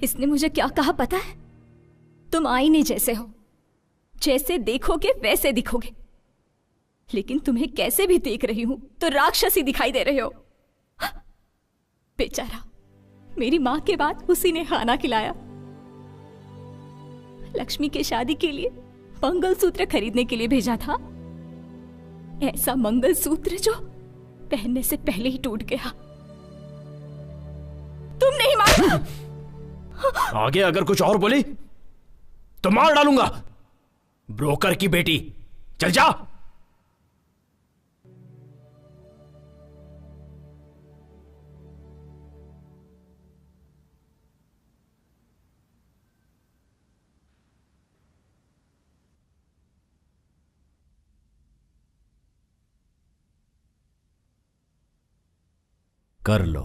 इसने मुझे क्या कहा पता है? तुम आईने जैसे हो, जैसे देखोगे वैसे दिखोगे। लेकिन तुम्हें कैसे भी देख रही हूं तो राक्षसी दिखाई दे रहे हो। बेचारा, मेरी मां के बाद उसी ने खाना खिलाया। लक्ष्मी के शादी के लिए मंगलसूत्र खरीदने के लिए भेजा था। ऐसा मंगलसूत्र जो पहनने से पहले ही टूट गया। तुम नहीं मार। आगे अगर कुछ और बोली तो मार डालूंगा। ब्रोकर की बेटी, चल जा। कर लो।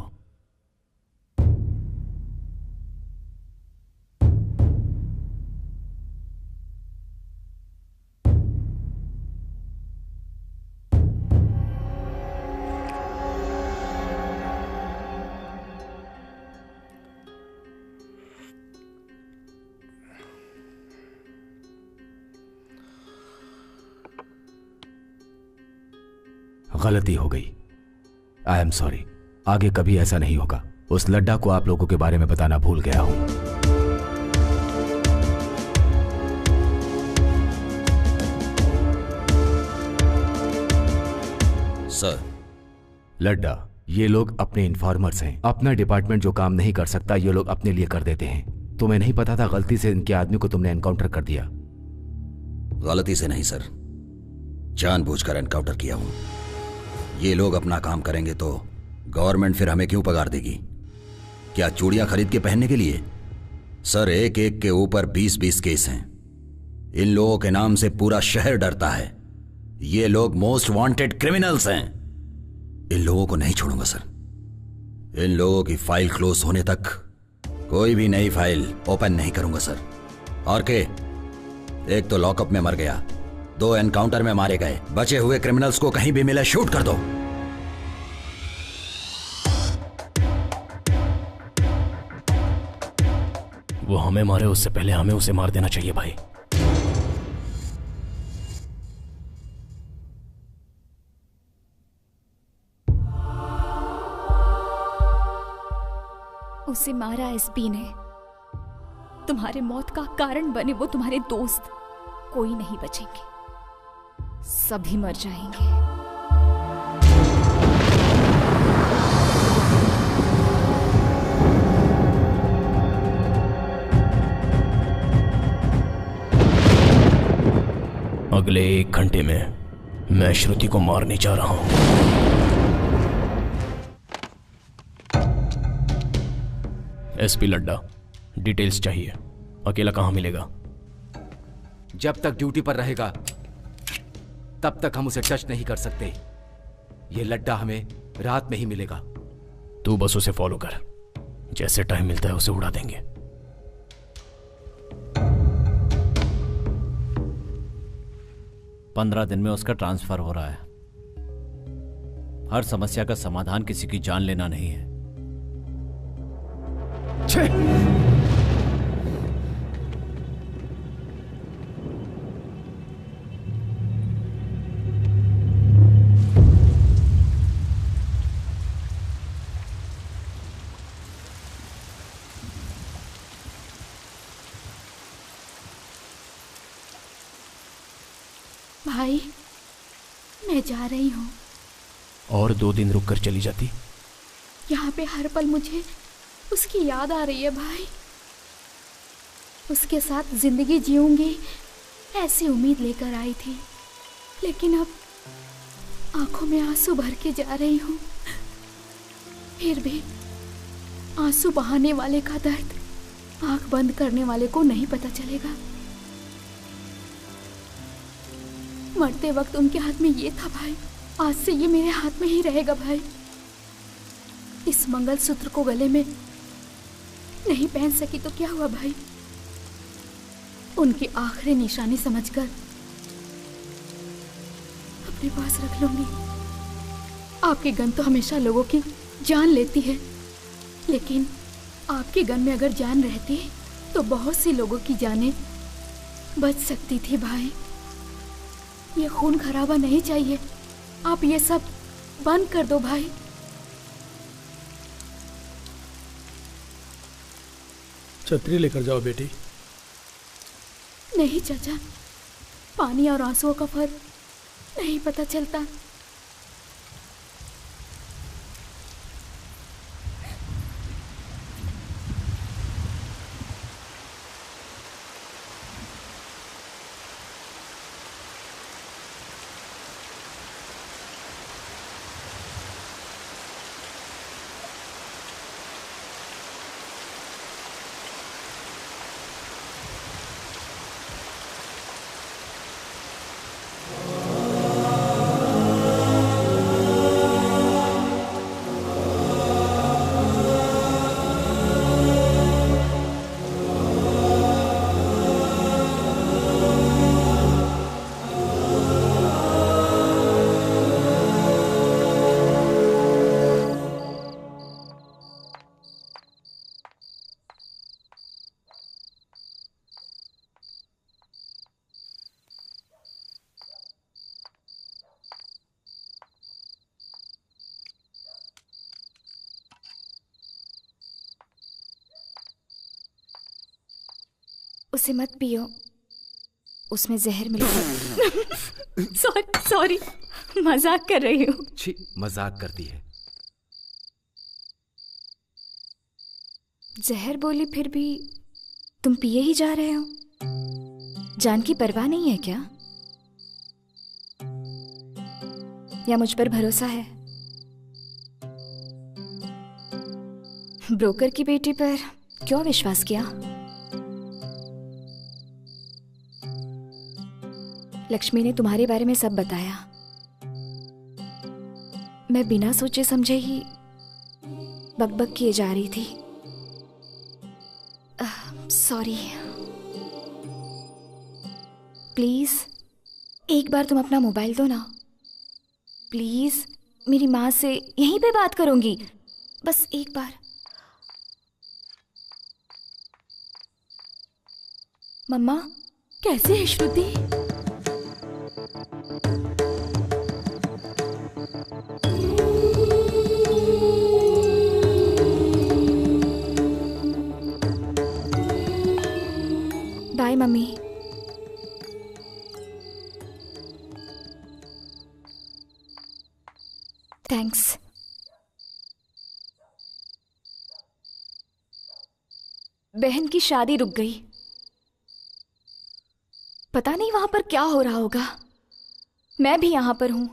गलती हो गई, आई एम सॉरी। आगे कभी ऐसा नहीं होगा। उस लड्डा को आप लोगों के बारे में बताना भूल गया हूं। सर, लड्डा, ये लोग अपने इन्फॉर्मर्स हैं। अपना डिपार्टमेंट जो काम नहीं कर सकता ये लोग अपने लिए कर देते हैं। तुम्हें नहीं पता था गलती से इनके आदमी को तुमने एनकाउंटर कर दिया? गलती से नहीं सर, जानबूझकर एनकाउंटर किया हूं। ये लोग अपना काम करेंगे तो गवर्नमेंट फिर हमें क्यों पगार देगी? क्या चूड़ियां खरीद के पहनने के लिए? सर, एक एक के ऊपर 20-20 केस हैं। इन लोगों के नाम से पूरा शहर डरता है। ये लोग मोस्ट वांटेड क्रिमिनल्स हैं। इन लोगों को नहीं छोड़ूंगा सर। इन लोगों की फाइल क्लोज होने तक कोई भी नई फाइल ओपन नहीं करूंगा सर। और के एक तो लॉकअप में मर गया, 2 एनकाउंटर में मारे गए, बचे हुए क्रिमिनल्स को कहीं भी मिले शूट कर दो। वो हमें मारे उससे पहले हमें उसे मार देना चाहिए भाई। उसे मारा एसपी ने। तुम्हारे मौत का कारण बने वो तुम्हारे दोस्त। कोई नहीं बचेंगे, सभी मर जाएंगे। अगले 1 घंटे में मैं श्रुति को मारने जा रहा हूं। एसपी लड्डा, डिटेल्स चाहिए। अकेला कहां मिलेगा? जब तक ड्यूटी पर रहेगा तब तक हम उसे टच नहीं कर सकते। ये लड्डा हमें रात में ही मिलेगा। तू बस उसे फॉलो कर, जैसे टाइम मिलता है उसे उड़ा देंगे। पंद्रह दिन में उसका ट्रांसफर हो रहा है। हर समस्या का समाधान किसी की जान लेना नहीं है। भाई, मैं जा रही हूँ। और 2 दिन रुक कर चली जाती। यहाँ पे हर पल मुझे उसकी याद आ रही है भाई। उसके साथ जिंदगी जीऊंगी ऐसी उम्मीद लेकर आई थी, लेकिन अब आंखों में आंसू भर के जा रही हूँ। फिर भी आंसू बहाने वाले का दर्द आंख बंद करने वाले को नहीं पता चलेगा। मरते वक्त उनके हाथ में ये था भाई, आज से ये मेरे हाथ में ही रहेगा भाई। इस मंगलसूत्र को गले में नहीं पहन सकी तो क्या हुआ भाई, उनकी आखिरी निशानी समझकर अपने पास रख लूंगी। आपकी गन तो हमेशा लोगों की जान लेती है, लेकिन आपकी गन में अगर जान रहती तो बहुत सी लोगों की जानें बच सकती थी भाई। ये खून खराबा नहीं चाहिए। आप ये सब बंद कर दो भाई। छतरी लेकर जाओ बेटी। नहीं चाचा, पानी और आंसुओं का फर्क नहीं पता चलता। उसे मत पियो, उसमें जहर मिला। सॉरी, मजाक कर रही हूँ। छी, मजाक करती है। जहर बोली फिर भी तुम पिए ही जा रहे हो। जान की परवाह नहीं है क्या? या मुझ पर भरोसा है? ब्रोकर की बेटी पर क्यों विश्वास किया? लक्ष्मी ने तुम्हारे बारे में सब बताया। मैं बिना सोचे समझे ही बकबक किए जा रही थी। सॉरी। प्लीज एक बार तुम अपना मोबाइल दो ना। प्लीज, मेरी माँ से यहीं पे बात करूंगी, बस एक बार। मम्मा, कैसे है श्रुति? Bye mummy. थैंक्स। बहन की शादी रुक गई। पता नहीं वहां पर क्या हो रहा होगा। मैं भी यहां पर हूं।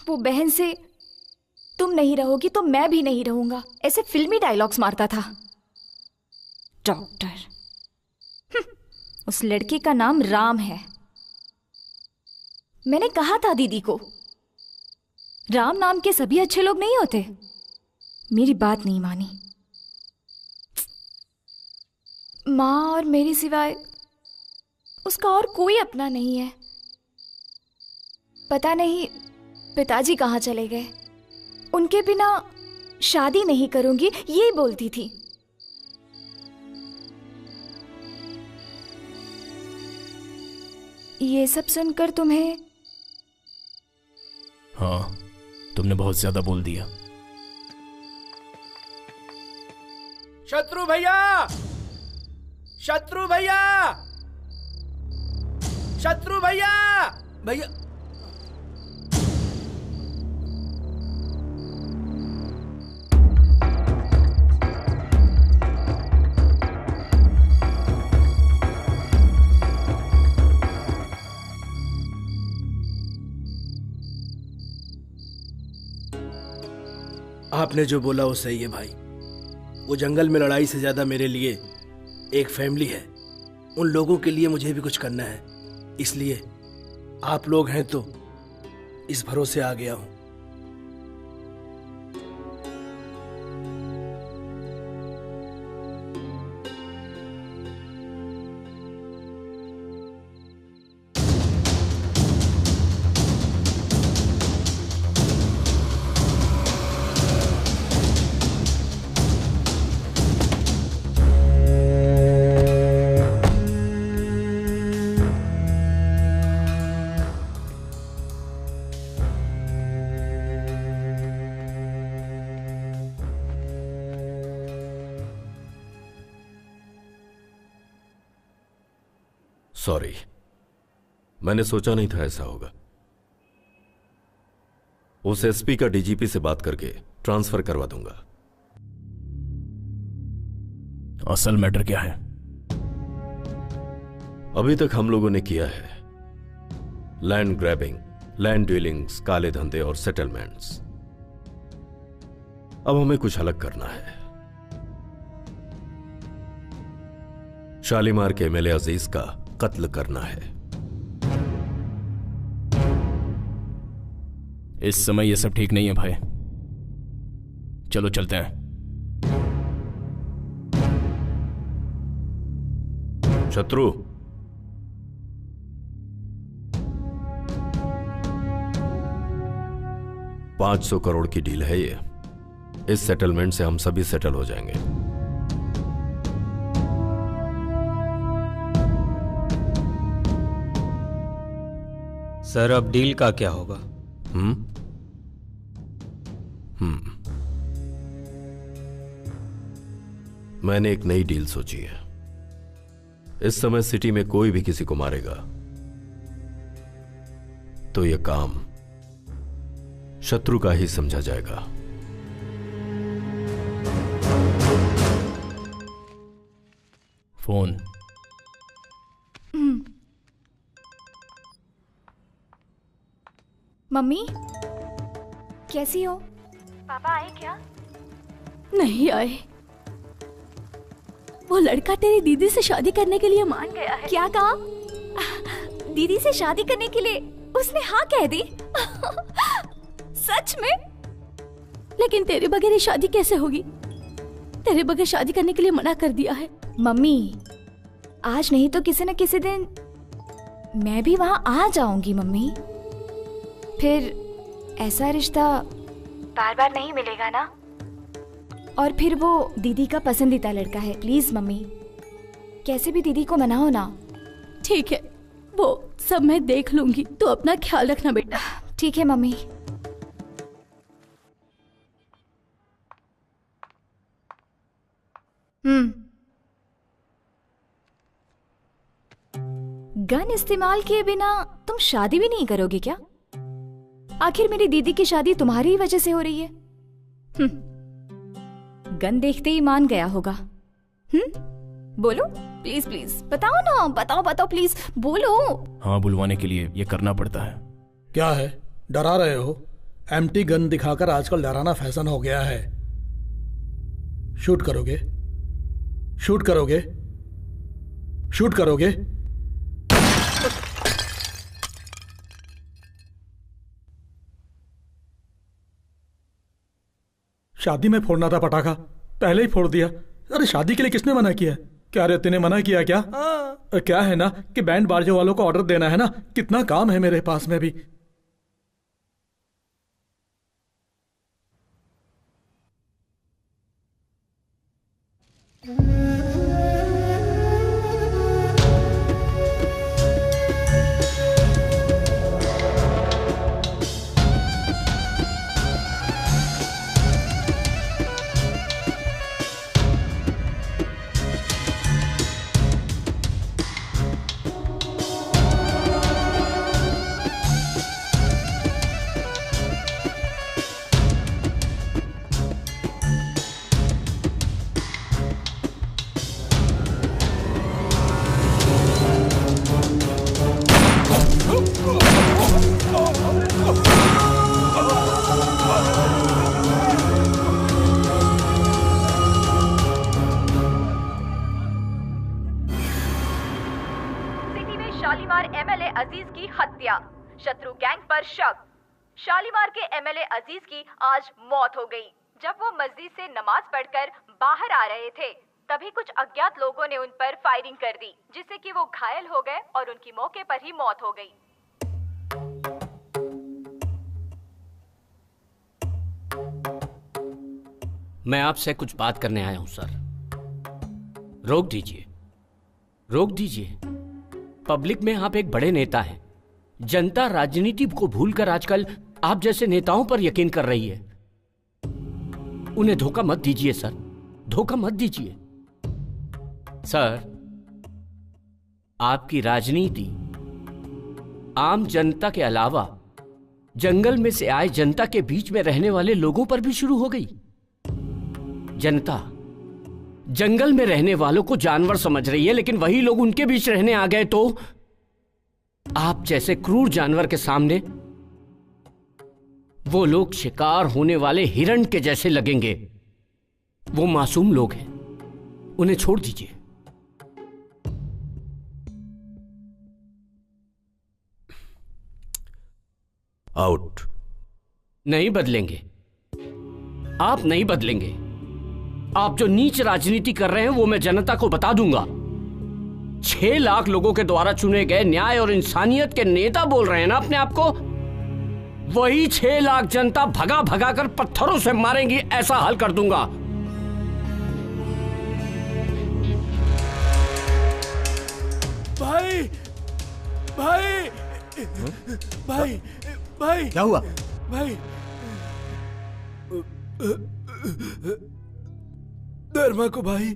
वो बहन से तुम नहीं रहोगी तो मैं भी नहीं रहूंगा, ऐसे फिल्मी डायलॉग्स मारता था। डॉक्टर। उस लड़के का नाम राम है। मैंने कहा था दीदी को, राम नाम के सभी अच्छे लोग नहीं होते। मेरी बात नहीं मानी। माँ और मेरे सिवाय उसका और कोई अपना नहीं है। पता नहीं पिताजी कहाँ चले गए। उनके बिना शादी नहीं करूंगी, यही बोलती थी। ये सब सुनकर तुम्हें? हाँ, तुमने बहुत ज्यादा बोल दिया। शत्रु भैया! शत्रु भैया! शत्रु भैया! भैया! आपने जो बोला वो सही है भाई। वो जंगल में लड़ाई से ज्यादा मेरे लिए एक फैमिली है। उन लोगों के लिए मुझे भी कुछ करना है, इसलिए आप लोग हैं तो इस भरोसे आ गया हूं। सॉरी, मैंने सोचा नहीं था ऐसा होगा। उस एसपी का डीजीपी से बात करके ट्रांसफर करवा दूंगा। असल मैटर क्या है? अभी तक हम लोगों ने किया है लैंड ग्रैबिंग, लैंड डीलिंग्स, काले धंधे और सेटलमेंट्स। अब हमें कुछ अलग करना है। शालीमार के एमएलए अजीज का कत्ल करना है। इस समय यह सब ठीक नहीं है भाई। चलो चलते हैं। शत्रु, $500 करोड़ की डील है ये। इस सेटलमेंट से हम सभी सेटल हो जाएंगे। सर, अब डील का क्या होगा? मैंने एक नई डील सोची है। इस समय सिटी में कोई भी किसी को मारेगा तो यह काम शत्रु का ही समझा जाएगा। फोन। मम्मी, कैसी हो? पापा आए क्या? नहीं आए। वो लड़का तेरी दीदी से शादी करने के लिए मान गया है। क्या कहा? दीदी से शादी करने के लिए उसने हाँ कह दी। सच में? लेकिन तेरे बगैर ये शादी कैसे होगी? तेरे बगैर शादी करने के लिए मना कर दिया है। मम्मी, आज नहीं तो किसी न किसी दिन मैं भी वहां आ जाऊंगी मम्मी। फिर ऐसा रिश्ता बार बार नहीं मिलेगा ना। और फिर वो दीदी का पसंदीदा लड़का है। प्लीज मम्मी, कैसे भी दीदी को मनाओ ना। ठीक है, वो सब मैं देख लूंगी। तू अपना ख्याल रखना बेटा। ठीक है मम्मी। गन इस्तेमाल किए बिना तुम शादी भी नहीं करोगे क्या? आखिर मेरी दीदी की शादी तुम्हारी ही वजह से हो रही है। गन देखते ही मान गया होगा। बोलो प्लीज प्लीज, बताओ ना, बताओ बताओ प्लीज बोलो। हाँ, बुलवाने के लिए ये करना पड़ता है। क्या है, डरा रहे हो? एम्प्टी गन दिखाकर आजकल डराना फैशन हो गया है। शूट करोगे? शूट करोगे? शूट करोगे? शादी में फोड़ना था पटाखा, पहले ही फोड़ दिया। अरे शादी के लिए किसने मना किया? क्या रे, तूने मना किया क्या? क्या है ना कि बैंड बाजे वालों को ऑर्डर देना है ना, कितना काम है मेरे पास में भी। शत्रु गैंग पर शक। शालीमार के एमएलए अजीज की आज मौत हो गई। जब वो मस्जिद से नमाज पढ़कर बाहर आ रहे थे, तभी कुछ अज्ञात लोगों ने उन पर फायरिंग कर दी, जिससे कि वो घायल हो गए और उनकी मौके पर ही मौत हो गई। मैं आपसे कुछ बात करने आया हूं सर। रोक दीजिए, रोक दीजिए। पब्लिक में आप एक बड़े नेता हैं। जनता राजनीति को भूलकर आजकल आप जैसे नेताओं पर यकीन कर रही है। उन्हें धोखा मत दीजिए सर, धोखा मत दीजिए। सर, आपकी राजनीति आम जनता के अलावा जंगल में से आए जनता के बीच में रहने वाले लोगों पर भी शुरू हो गई। जनता जंगल में रहने वालों को जानवर समझ रही है, लेकिन वही लोग उनके बीच रहने आ गए तो आप जैसे क्रूर जानवर के सामने वो लोग शिकार होने वाले हिरण के जैसे लगेंगे। वो मासूम लोग हैं, उन्हें छोड़ दीजिए। आउट। नहीं बदलेंगे, आप नहीं बदलेंगे। आप जो नीच राजनीति कर रहे हैं वो मैं जनता को बता दूंगा। 6 लाख लोगों के द्वारा चुने गए न्याय और इंसानियत के नेता बोल रहे हैं ना अपने आप को। वही 6 लाख जनता भगा भगा कर पत्थरों से मारेंगी, ऐसा हल कर दूंगा। भाई भाई भाई भाई, क्या हुआ? भाई, धर्मा को भाई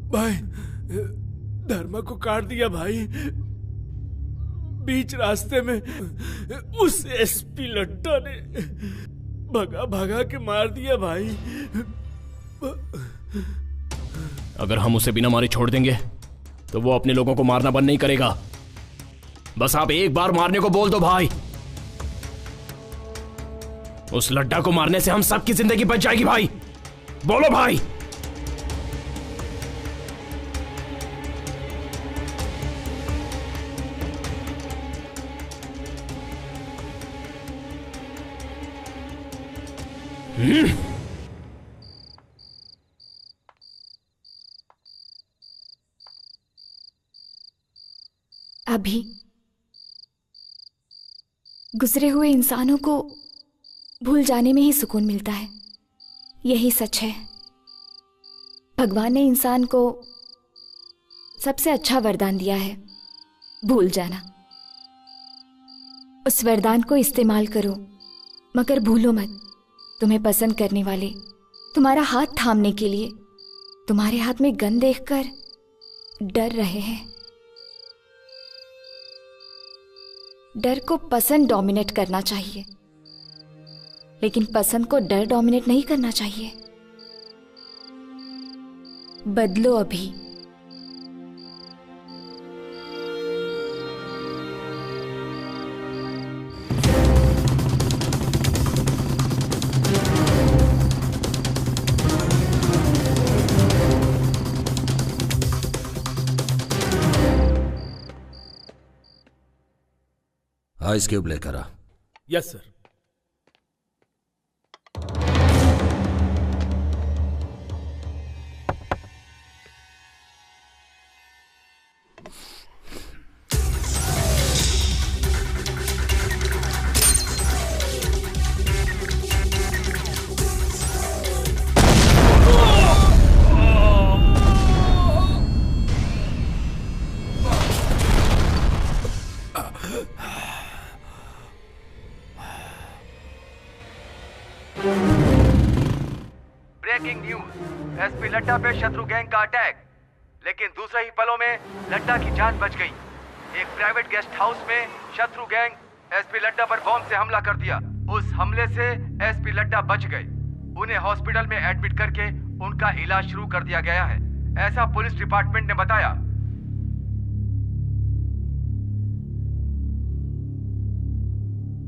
भाई, धर्मा को काट दिया भाई। बीच रास्ते में उस एसपी लट्टा ने भगा भगा के मार दिया भाई। अगर हम उसे बिना मारे छोड़ देंगे तो वो अपने लोगों को मारना बंद नहीं करेगा। बस आप एक बार मारने को बोल दो भाई। उस लड्डा को मारने से हम सबकी जिंदगी बच जाएगी भाई। बोलो भाई। अभी गुजरे हुए इंसानों को भूल जाने में ही सुकून मिलता है। यही सच है। भगवान ने इंसान को सबसे अच्छा वरदान दिया है, भूल जाना। उस वरदान को इस्तेमाल करो, मगर भूलो मत, तुम्हें पसंद करने वाले तुम्हारा हाथ थामने के लिए तुम्हारे हाथ में गन देखकर डर रहे हैं। डर को पसंद डोमिनेट करना चाहिए, लेकिन पसंद को डर डोमिनेट नहीं करना चाहिए। बदलो अभी। आइस क्यूब लेकर आ। Yes sir. Breaking news, SP Laddha पे शत्रु गैंग का अटैक, लेकिन दूसरे ही पलों में लड्डा की जान बच गई। एक प्राइवेट गेस्ट हाउस में शत्रु गैंग एसपी लड्डा पर बॉम्ब से हमला कर दिया। उस हमले से एसपी लड्डा बच गए। उन्हें हॉस्पिटल में एडमिट करके उनका इलाज शुरू कर दिया गया है, ऐसा पुलिस डिपार्टमेंट ने बताया।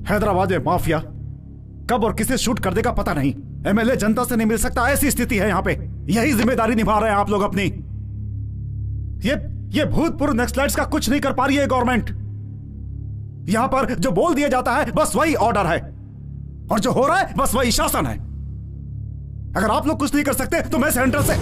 हैदराबाद में माफिया कब और किसे शूट कर देगा पता नहीं। एमएलए जनता से नहीं मिल सकता, ऐसी स्थिति है यहाँ पे। यही जिम्मेदारी निभा रहे हैं आप लोग अपनी। ये भूतपूर्व नक्सलाइट्स का कुछ नहीं कर पा रही है गवर्नमेंट। यहां पर जो बोल दिया जाता है बस वही ऑर्डर है, और जो हो रहा है बस वही शासन है। अगर आप लोग कुछ नहीं कर सकते तो मैं सेंटर से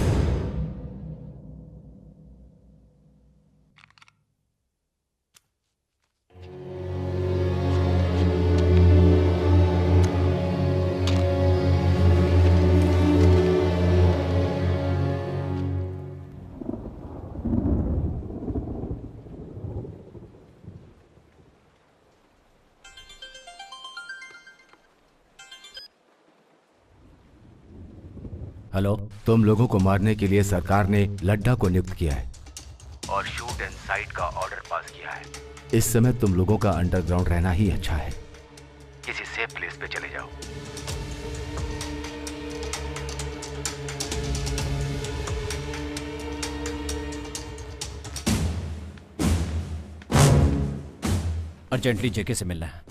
हेलो, तुम लोगों को मारने के लिए सरकार ने लड्डा को नियुक्त किया है और शूट एंड साइट का ऑर्डर पास किया है। इस समय तुम लोगों का अंडरग्राउंड रहना ही अच्छा है। किसी सेफ प्लेस पे चले जाओ। अर्जेंटली जेके से मिलना है।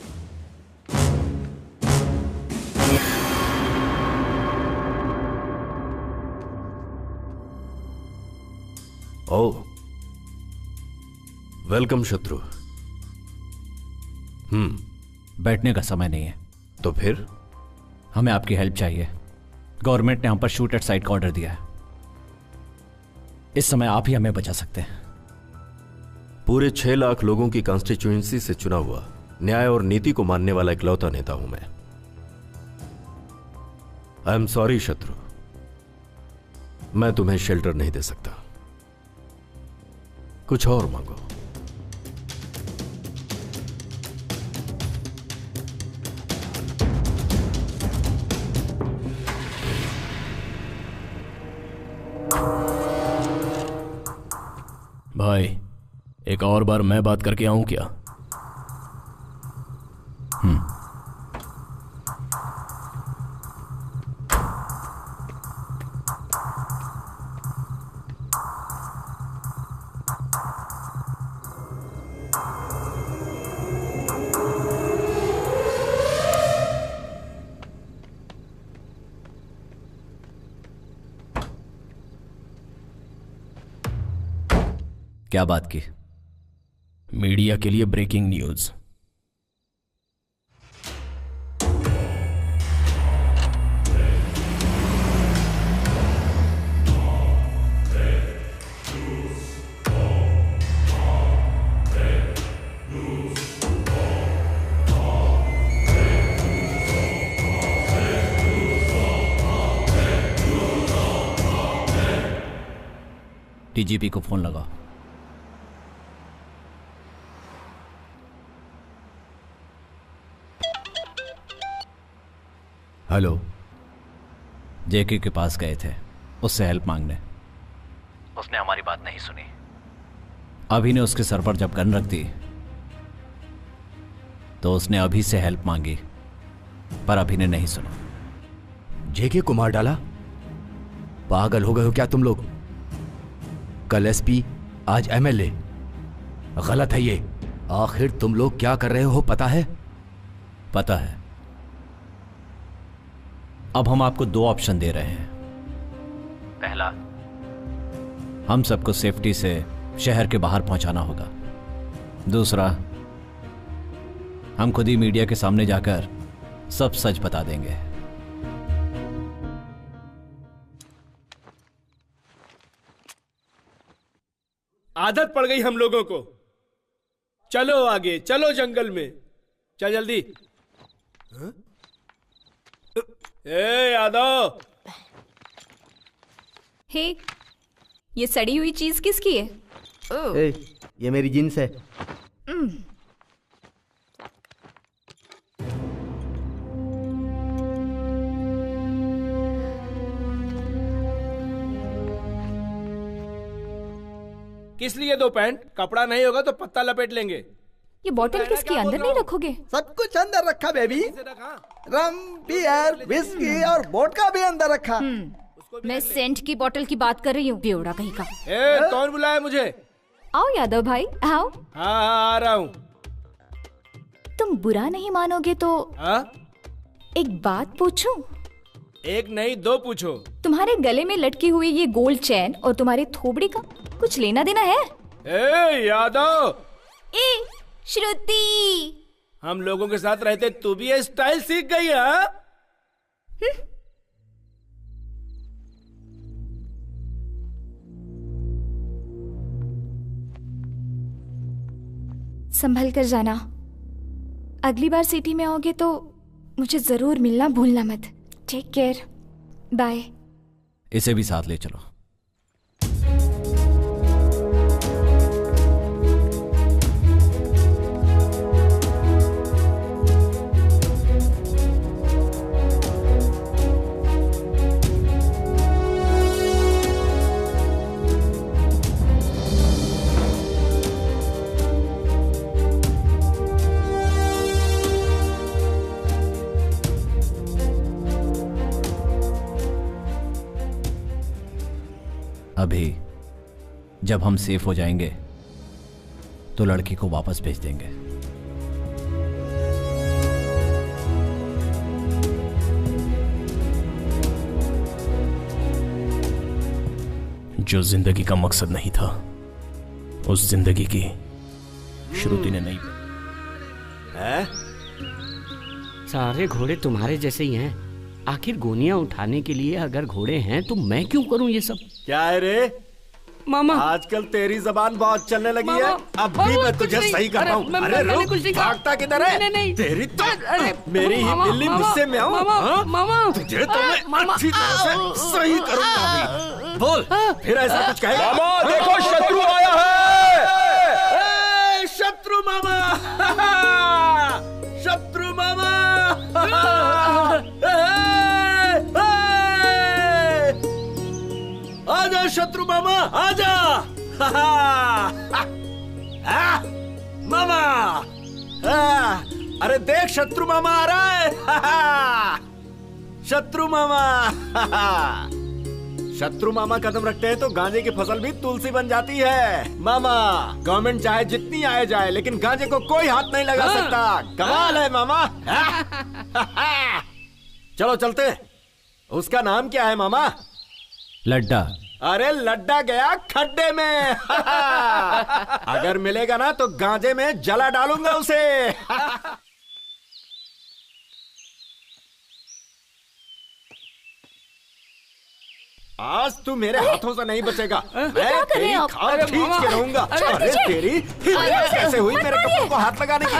ओह, वेलकम शत्रु। बैठने का समय नहीं है। तो फिर हमें आपकी हेल्प चाहिए। गवर्नमेंट ने हम पर शूट एट साइट का ऑर्डर दिया है। इस समय आप ही हमें बचा सकते हैं। पूरे 6 लाख लोगों की कॉन्स्टिट्यूएंसी से चुना हुआ, न्याय और नीति को मानने वाला इकलौता नेता हूं मैं। आई एम सॉरी शत्रु, मैं तुम्हें शेल्टर नहीं दे सकता। कुछ और मांगो। भाई, एक और बार मैं बात करके आऊं क्या? क्या बात की? मीडिया के लिए ब्रेकिंग न्यूज। डीजीपी को फोन लगाओ। हेलो। जेके के पास गए थे उससे हेल्प मांगने। उसने हमारी बात नहीं सुनी। अभी ने उसके सर पर जब गन रख दी तो उसने अभी से हेल्प मांगी, पर अभी ने नहीं सुना। जेके को मार डाला? पागल हो गए हो क्या तुम लोग? कल एसपी, आज एमएलए। गलत है ये। आखिर तुम लोग क्या कर रहे हो पता है? पता है। अब हम आपको 2 ऑप्शन दे रहे हैं। पहला, हम सबको सेफ्टी से शहर के बाहर पहुंचाना होगा। दूसरा, हम खुद ही मीडिया के सामने जाकर सब सच बता देंगे। आदत पड़ गई हम लोगों को। चलो आगे, चलो जंगल में, चल जल्दी। हाँ? ए यादव। हे, ये सड़ी हुई चीज किसकी है? ए, ये मेरी जींस है। किस लिए 2 पैंट? कपड़ा नहीं होगा तो पत्ता लपेट लेंगे। ये बॉटल किसकी? अंदर नहीं रखोगे? सब कुछ अंदर रखा बेबी। रम, बियर, विस्की और वोडका भी अंदर रखा। मैं सेंट की बोतल की बात कर रही हूँ, बेवड़ा कहीं का। कौन बुलाया मुझे? आओ यादव भाई, आओ। हाँ, आ रहा हूँ। तुम बुरा नहीं मानोगे तो एक बात पूछूं? एक नहीं 2 पूछो। तुम्हारे गले में लटकी हुई ये गोल्ड चैन और तुम्हारे थोबड़ी का कुछ लेना देना है? ए यादव। ए श्रुति, हम लोगों के साथ रहते तू भी ये स्टाइल सीख गई है? संभल कर जाना। अगली बार सिटी में आओगे तो मुझे जरूर मिलना भूलना मत। Take care, bye. इसे भी साथ ले चलो। अभी जब हम सेफ हो जाएंगे तो लड़की को वापस भेज देंगे। जो जिंदगी का मकसद नहीं था, उस जिंदगी की श्रुति ने नहीं। सारे घोड़े तुम्हारे जैसे ही हैं। आखिर गोनियां उठाने के लिए अगर घोड़े हैं तो मैं क्यों करूं ये सब? क्या है रे मामा? आजकल तेरी जबान बहुत चलने लगी है। अब भी मैं तुझे सही कर रहा हूँ। अरे रुक, भागता किधर है? तेरी तो मेरी ही बिल्ली मुझसे में आऊं। तुझे तो मैं अच्छी तरह से सही करूंगा अभी। बोल, फिर ऐसा कुछ कहेगा? मामा देखो, शत्रु आया है। शत्रु मामा, शत्रु मामा। आजा शत्रु मामा, आजा। मामा, अरे देख शत्रु मामा आ रहा है। शत्रु मामा। शत्रु मामा कदम रखते हैं तो गांजे की फसल भी तुलसी बन जाती है। मामा, गवर्नमेंट चाहे जितनी आए जाए लेकिन गांजे को कोई हाथ नहीं लगा सकता। कमाल है मामा। चलो चलते। उसका नाम क्या है मामा? लड्डा। अरे लड्डा गया खड्डे में। अगर मिलेगा ना तो गांजे में जला डालूंगा उसे। आज तू मेरे हाथों से नहीं बचेगा। मैं तेरी खाल खींच के रहूंगा। अरे तेरी हिम्मत कैसे हुई मेरे कपड़ों को हाथ लगाने की?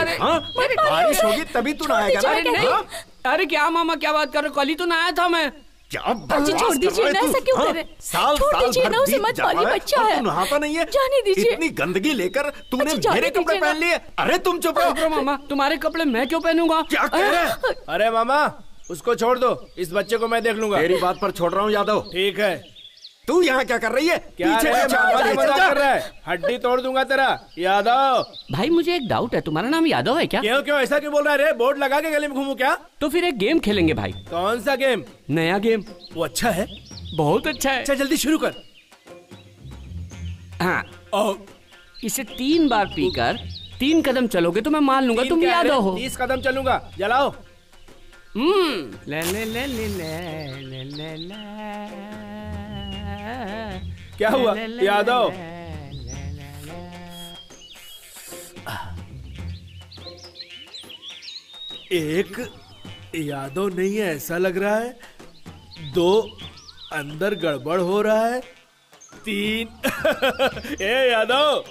बारिश होगी तभी तू नहाएगा ना? अरे क्या मामा, क्या बात कर रहे हो? कल ही तो नहाया था मैं। जी छोड़ दीजिए ना, ऐसा क्यों कर रहे हैं? साल छोड़ साल दीजिए भर ना, उसे बीत मत जा मारिए, रहा है बच्चा और है। तू नहाता नहीं है। जाने दीजिए। इतनी गंदगी लेकर तूने जाने मेरे कपड़े दीजिए ना। पहन लिए। अरे तुम चुप रहो। मामा, तुम्हारे कपड़े मैं क्यों पहनूंगा? क्या कह रहे हैं? अरे मामा, उसको छोड़ दो, इस बच्चे को मैं देख लूंगा। तेरी बात पर छोड़ रहा हूँ यादव। ठीक है। तू यहाँ क्या कर रही है? क्या पीछे रे, पीछे मामा आवाज जी चल मजाक जा। कर रहा है? हड्डी तोड़ दूंगा तेरा। यादव भाई मुझे एक डाउट है, तुम्हारा नाम यादव है क्या? क्यों क्यों ऐसा क्यों बोल रहा है रे? बोर्ड लगा के गले में घूमू क्या? तो फिर एक गेम खेलेंगे भाई। कौन सा गेम? नया गेम। वो अच्छा है? बहुत अच्छा है। अच्छा जल्दी शुरू कर। हाँ, इसे 3 बार पीकर 3 कदम चलोगे तो मैं मान लूंगा तुम यादव हो। 30 कदम चलूंगा। जलाओ। ले ले ले ले ले ले ले। क्या हुआ यादव? एक यादव नहीं है ऐसा लग रहा है, 2 अंदर गड़बड़ हो रहा है, 3 ए यादव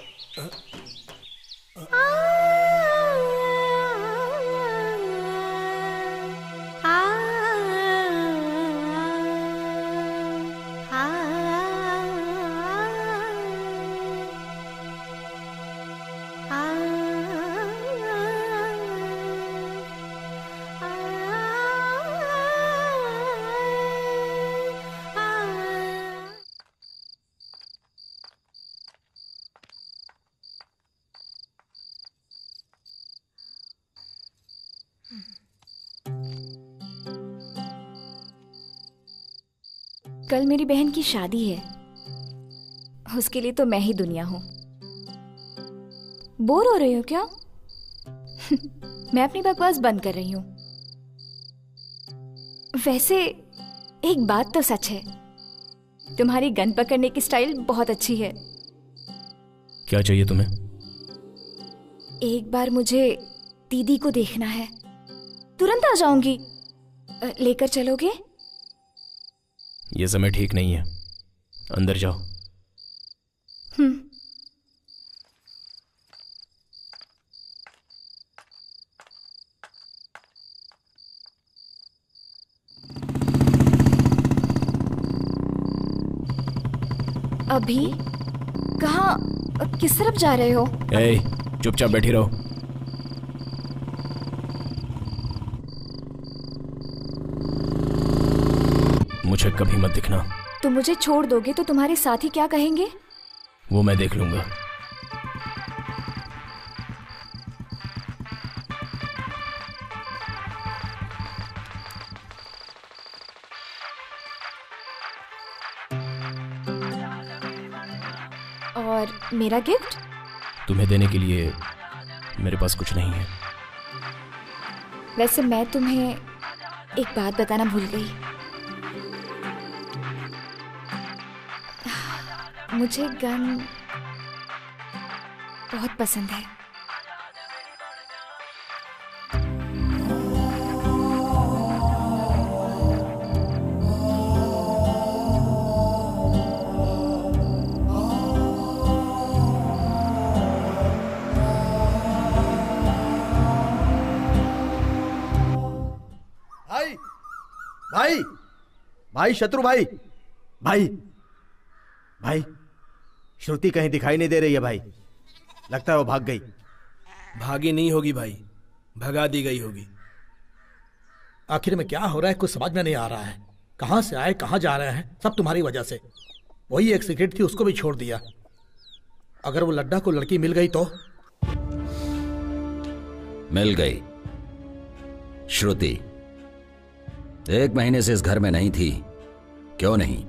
कल मेरी बहन की शादी है, उसके लिए तो मैं ही दुनिया हूं। बोर हो रही हो क्या? मैं अपनी बकवास बंद कर रही हूं। वैसे एक बात तो सच है, तुम्हारी गन पकड़ने की स्टाइल बहुत अच्छी है। क्या चाहिए तुम्हें? एक बार मुझे दीदी को देखना है, तुरंत आ जाऊंगी। लेकर चलोगे? ये समय ठीक नहीं है, अंदर जाओ। अभी कहाँ, किस तरफ जा रहे हो? ए, चुपचाप बैठी रहो। मुझे कभी मत दिखना। तुम मुझे छोड़ दोगे तो तुम्हारे साथी क्या कहेंगे? वो मैं देख लूंगा। और मेरा गिफ्ट? तुम्हें देने के लिए मेरे पास कुछ नहीं है। वैसे मैं तुम्हें एक बात बताना भूल गई। मुझे गन बहुत पसंद है। भाई भाई भाई शत्रु भाई भाई भाई श्रुति कहीं दिखाई नहीं दे रही है भाई। लगता है वो भाग गई। भागी नहीं होगी भाई, भगा दी गई होगी। आखिर में क्या हो रहा है कुछ समझ में नहीं आ रहा है। कहां से आए कहां जा रहे हैं, सब तुम्हारी वजह से। वही एक सिगरेट थी, उसको भी छोड़ दिया। अगर वो लड्डा को लड़की मिल गई तो? मिल गई। श्रुति 1 महीने से इस घर में नहीं थी। क्यों नहीं,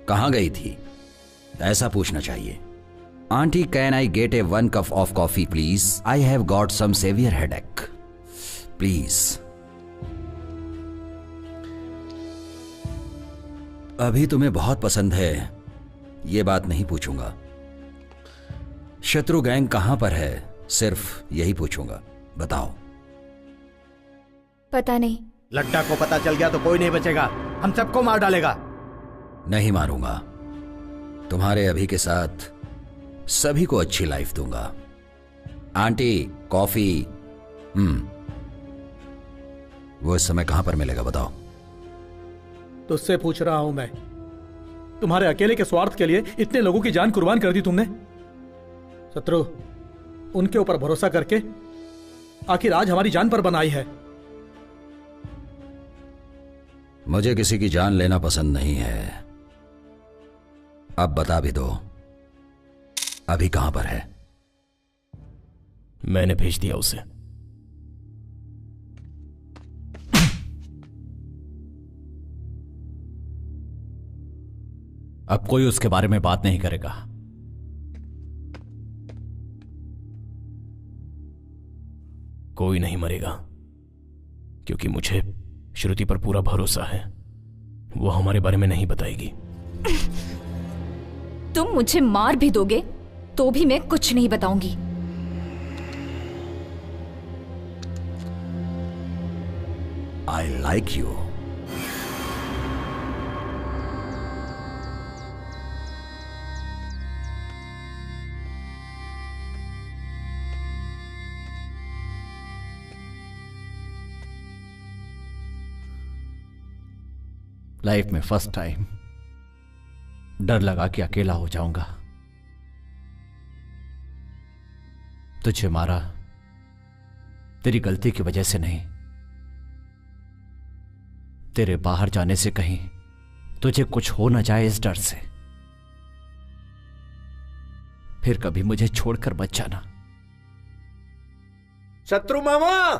कहां गई थी, ऐसा पूछना चाहिए। Aunty, can I get a 1 cup of coffee please? I have got some severe headache please. अभी तुम्हें बहुत पसंद है, ये बात नहीं पूछूंगा। शत्रु गैंग कहां पर है, सिर्फ यही पूछूंगा। बताओ। पता नहीं। लड्डा को पता चल गया तो कोई नहीं बचेगा, हम सबको मार डालेगा। नहीं मारूंगा, तुम्हारे अभी के साथ सभी को अच्छी लाइफ दूंगा। Aunty, coffee. वो इस समय कहां पर मिलेगा बताओ। तुझसे पूछ रहा हूं मैं, तुम्हारे अकेले के स्वार्थ के लिए इतने लोगों की जान कुर्बान कर दी तुमने। शत्रु, उनके ऊपर भरोसा करके आखिर आज हमारी जान पर बनाई है। मुझे किसी की जान लेना पसंद नहीं है। अब बता भी दो, अभी कहां पर है? मैंने भेज दिया उसे। अब कोई उसके बारे में बात नहीं करेगा। कोई नहीं मरेगा, क्योंकि मुझे श्रुति पर पूरा भरोसा है। वो हमारे बारे में नहीं बताएगी। तुम मुझे मार भी दोगे तो भी मैं कुछ नहीं बताऊंगी। I like you. लाइफ में फर्स्ट टाइम डर लगा कि अकेला हो जाऊंगा। तुझे मारा तेरी गलती की वजह से नहीं, तेरे बाहर जाने से कहीं तुझे कुछ हो ना जाए इस डर से। फिर कभी मुझे छोड़कर मत जाना। शत्रु मामा,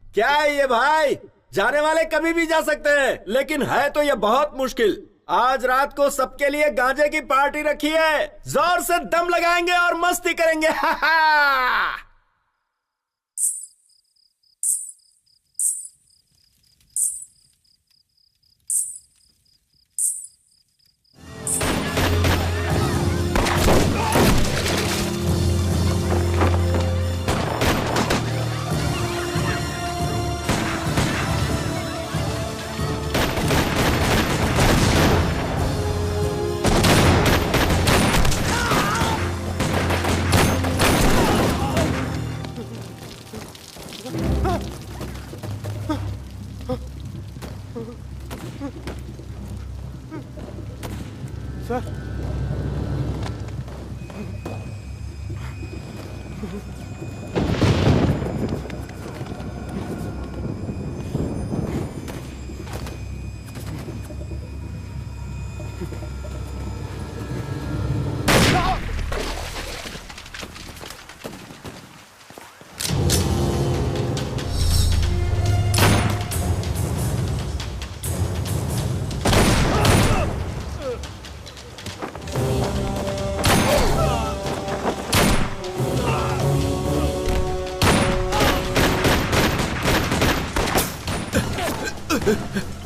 क्या है ये भाई? जाने वाले कभी भी जा सकते हैं, लेकिन है तो ये बहुत मुश्किल। आज रात को सबके लिए गांजे की पार्टी रखी है। जोर से दम लगाएंगे और मस्ती करेंगे। हा हा।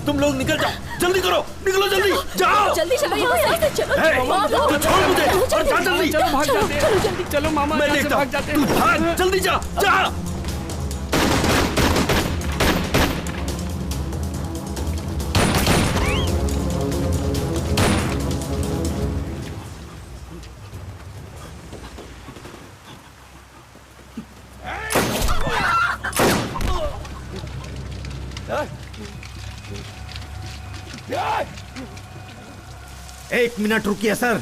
तुम लोग निकल जाओ, जल्दी करो, निकलो जल्दी, जाओ जल्दी चलो यहाँ से, चलो तू छोड़ मुझे और जा जल्दी। चलो भाग जाते हैं, जल्दी चलो मामा, मैं देखता हूँ, तू भाग, जल्दी जा, जा। एक मिनट रुकिए सर।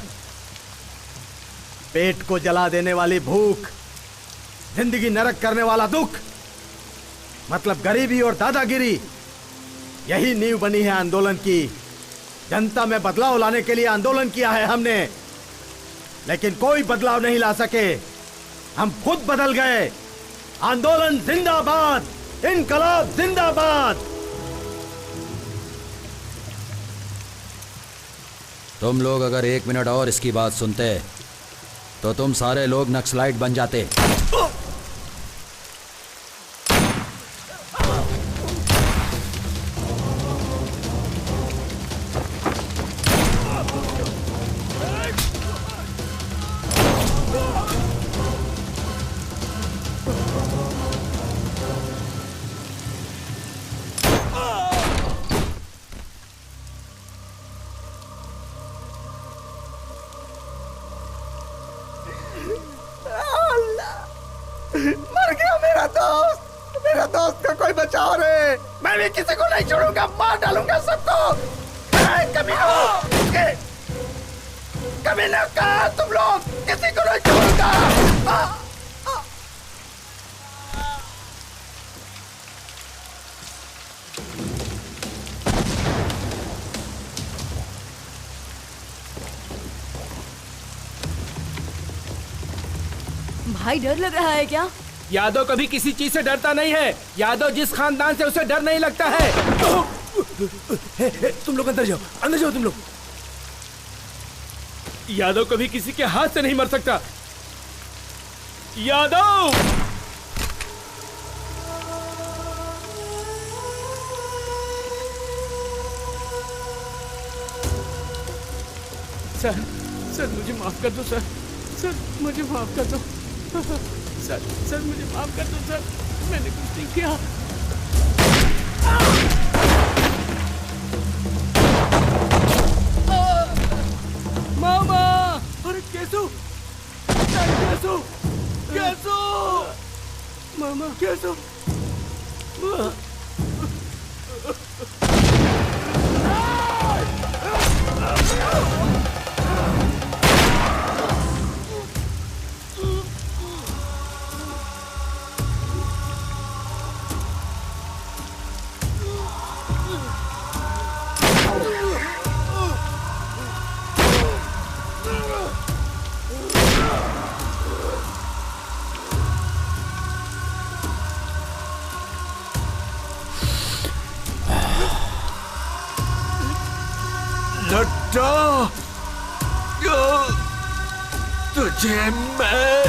पेट को जला देने वाली भूख, जिंदगी नरक करने वाला दुख, मतलब गरीबी और दादागिरी, यही नींव बनी है आंदोलन की। जनता में बदलाव लाने के लिए आंदोलन किया है हमने, लेकिन कोई बदलाव नहीं ला सके। हम खुद बदल गए। आंदोलन जिंदाबाद, इनकलाब जिंदाबाद। तुम लोग अगर 1 मिनट और इसकी बात सुनते तो तुम सारे लोग नक्सलाइट बन जाते। मर गया मेरा दोस्त का कोई बचाओ रे। मैं भी किसी को नहीं छोड़ूंगा, मार डालूंगा सबको। कमीना कहा तुम लोग, किसी को नहीं छोड़ूंगा। भाई डर लग रहा है क्या? यादव कभी किसी चीज से डरता नहीं है। यादव जिस खानदान से उसे डर नहीं लगता है। तुम लोग अंदर जाओ तुम लोग। यादव कभी किसी के हाथ से नहीं मर सकता। यादव सर मुझे माफ कर दो सर मुझे माफ कर दो सर मुझे माफ कर दो सर, मैंने कुछ नहीं किया। मामा, अरे कैसो मामा कैसो तुझे मैं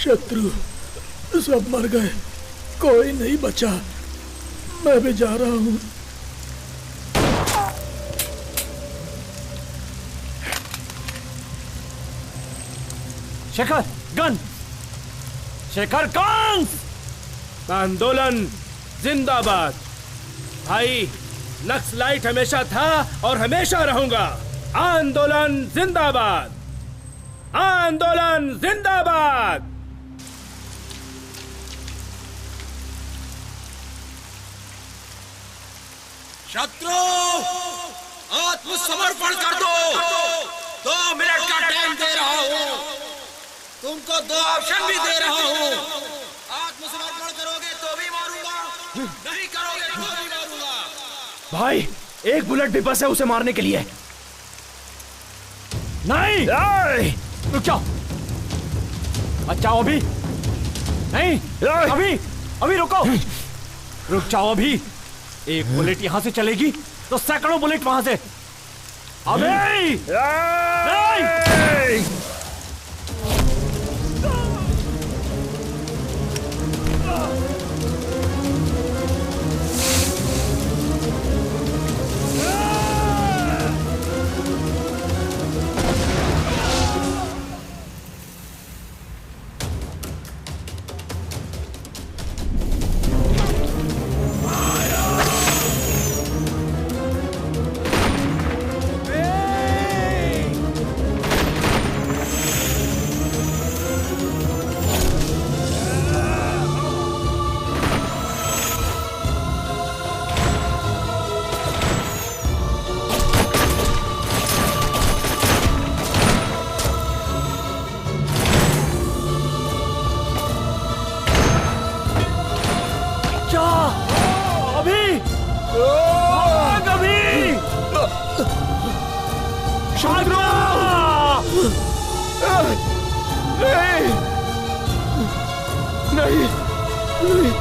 शत्रु सब मर गए, कोई नहीं बचा। मैं भी जा रहा हूँ। Shekhar gun, Shekhar gun. आंदोलन जिंदाबाद। भाई नक्सलाइट हमेशा था और हमेशा रहूंगा। आंदोलन जिंदाबाद, आंदोलन जिंदाबाद। शत्रु आत्मसमर्पण कर दो। 2 मिनट का टाइम दे रहा हूँ, तुमको 2 ऑप्शन भी दे रहा हूँ। आत्मसमर्पण करोगे तो भी मारूंगा, नहीं करोगे तो भी मारूंगा। भाई एक बुलेट भी बस है उसे मारने के लिए। नहीं रुक जाओ। अच्छा अभी नहीं, अभी रुको। रुक जाओ अभी। एक बुलेट यहां से चलेगी तो सैकड़ों बुलेट वहां से। अभी नहीं। कभी शादरो नहीं नहीं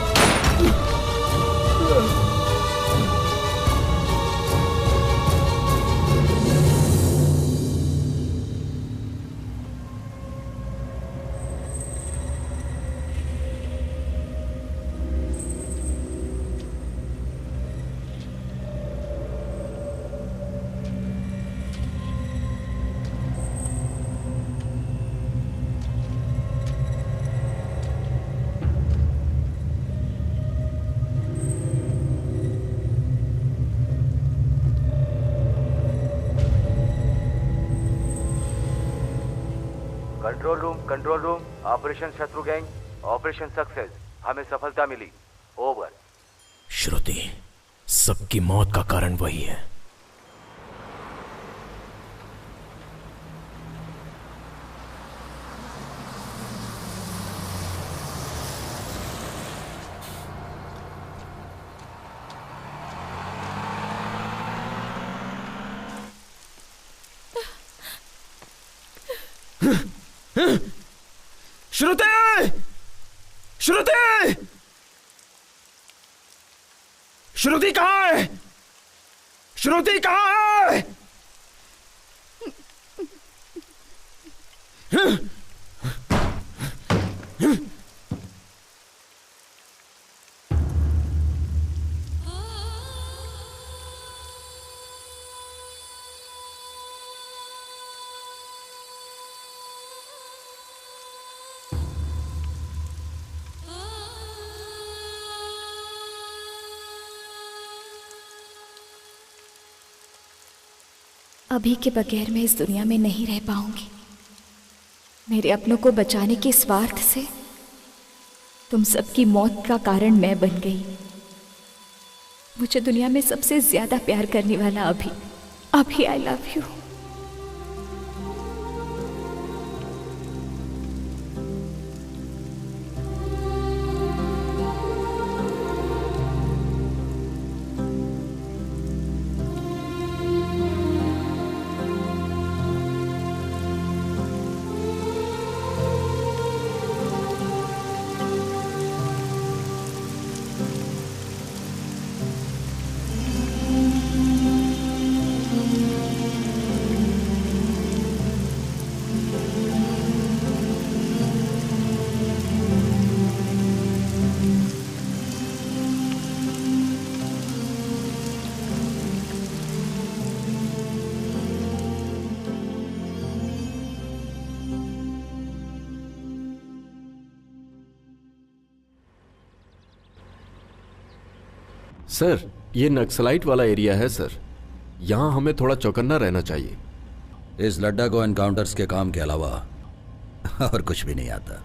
कंट्रोल रूम, ऑपरेशन शत्रु गैंग, ऑपरेशन सक्सेस, हमें सफलता मिली, ओवर। श्रुति, सबकी मौत का कारण वही है। श्रुति! श्रुति! श्रुति कहाँ है? श्रुति कहाँ है? अभी के बगैर मैं इस दुनिया में नहीं रह पाऊंगी। मेरे अपनों को बचाने के स्वार्थ से तुम सबकी मौत का कारण मैं बन गई। मुझे दुनिया में सबसे ज्यादा प्यार करने वाला अभी आई लव यू। सर, ये नक्सलाइट वाला एरिया है सर। यहाँ हमें थोड़ा चौकन्ना रहना चाहिए। इस लड्डा को एनकाउंटर्स के काम के अलावा और कुछ भी नहीं आता।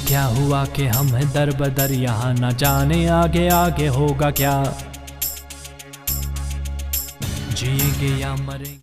क्या हुआ कि हम हैं दर बदर यहाँ, न जाने आगे आगे होगा क्या, जिएंगे या मरेंगे।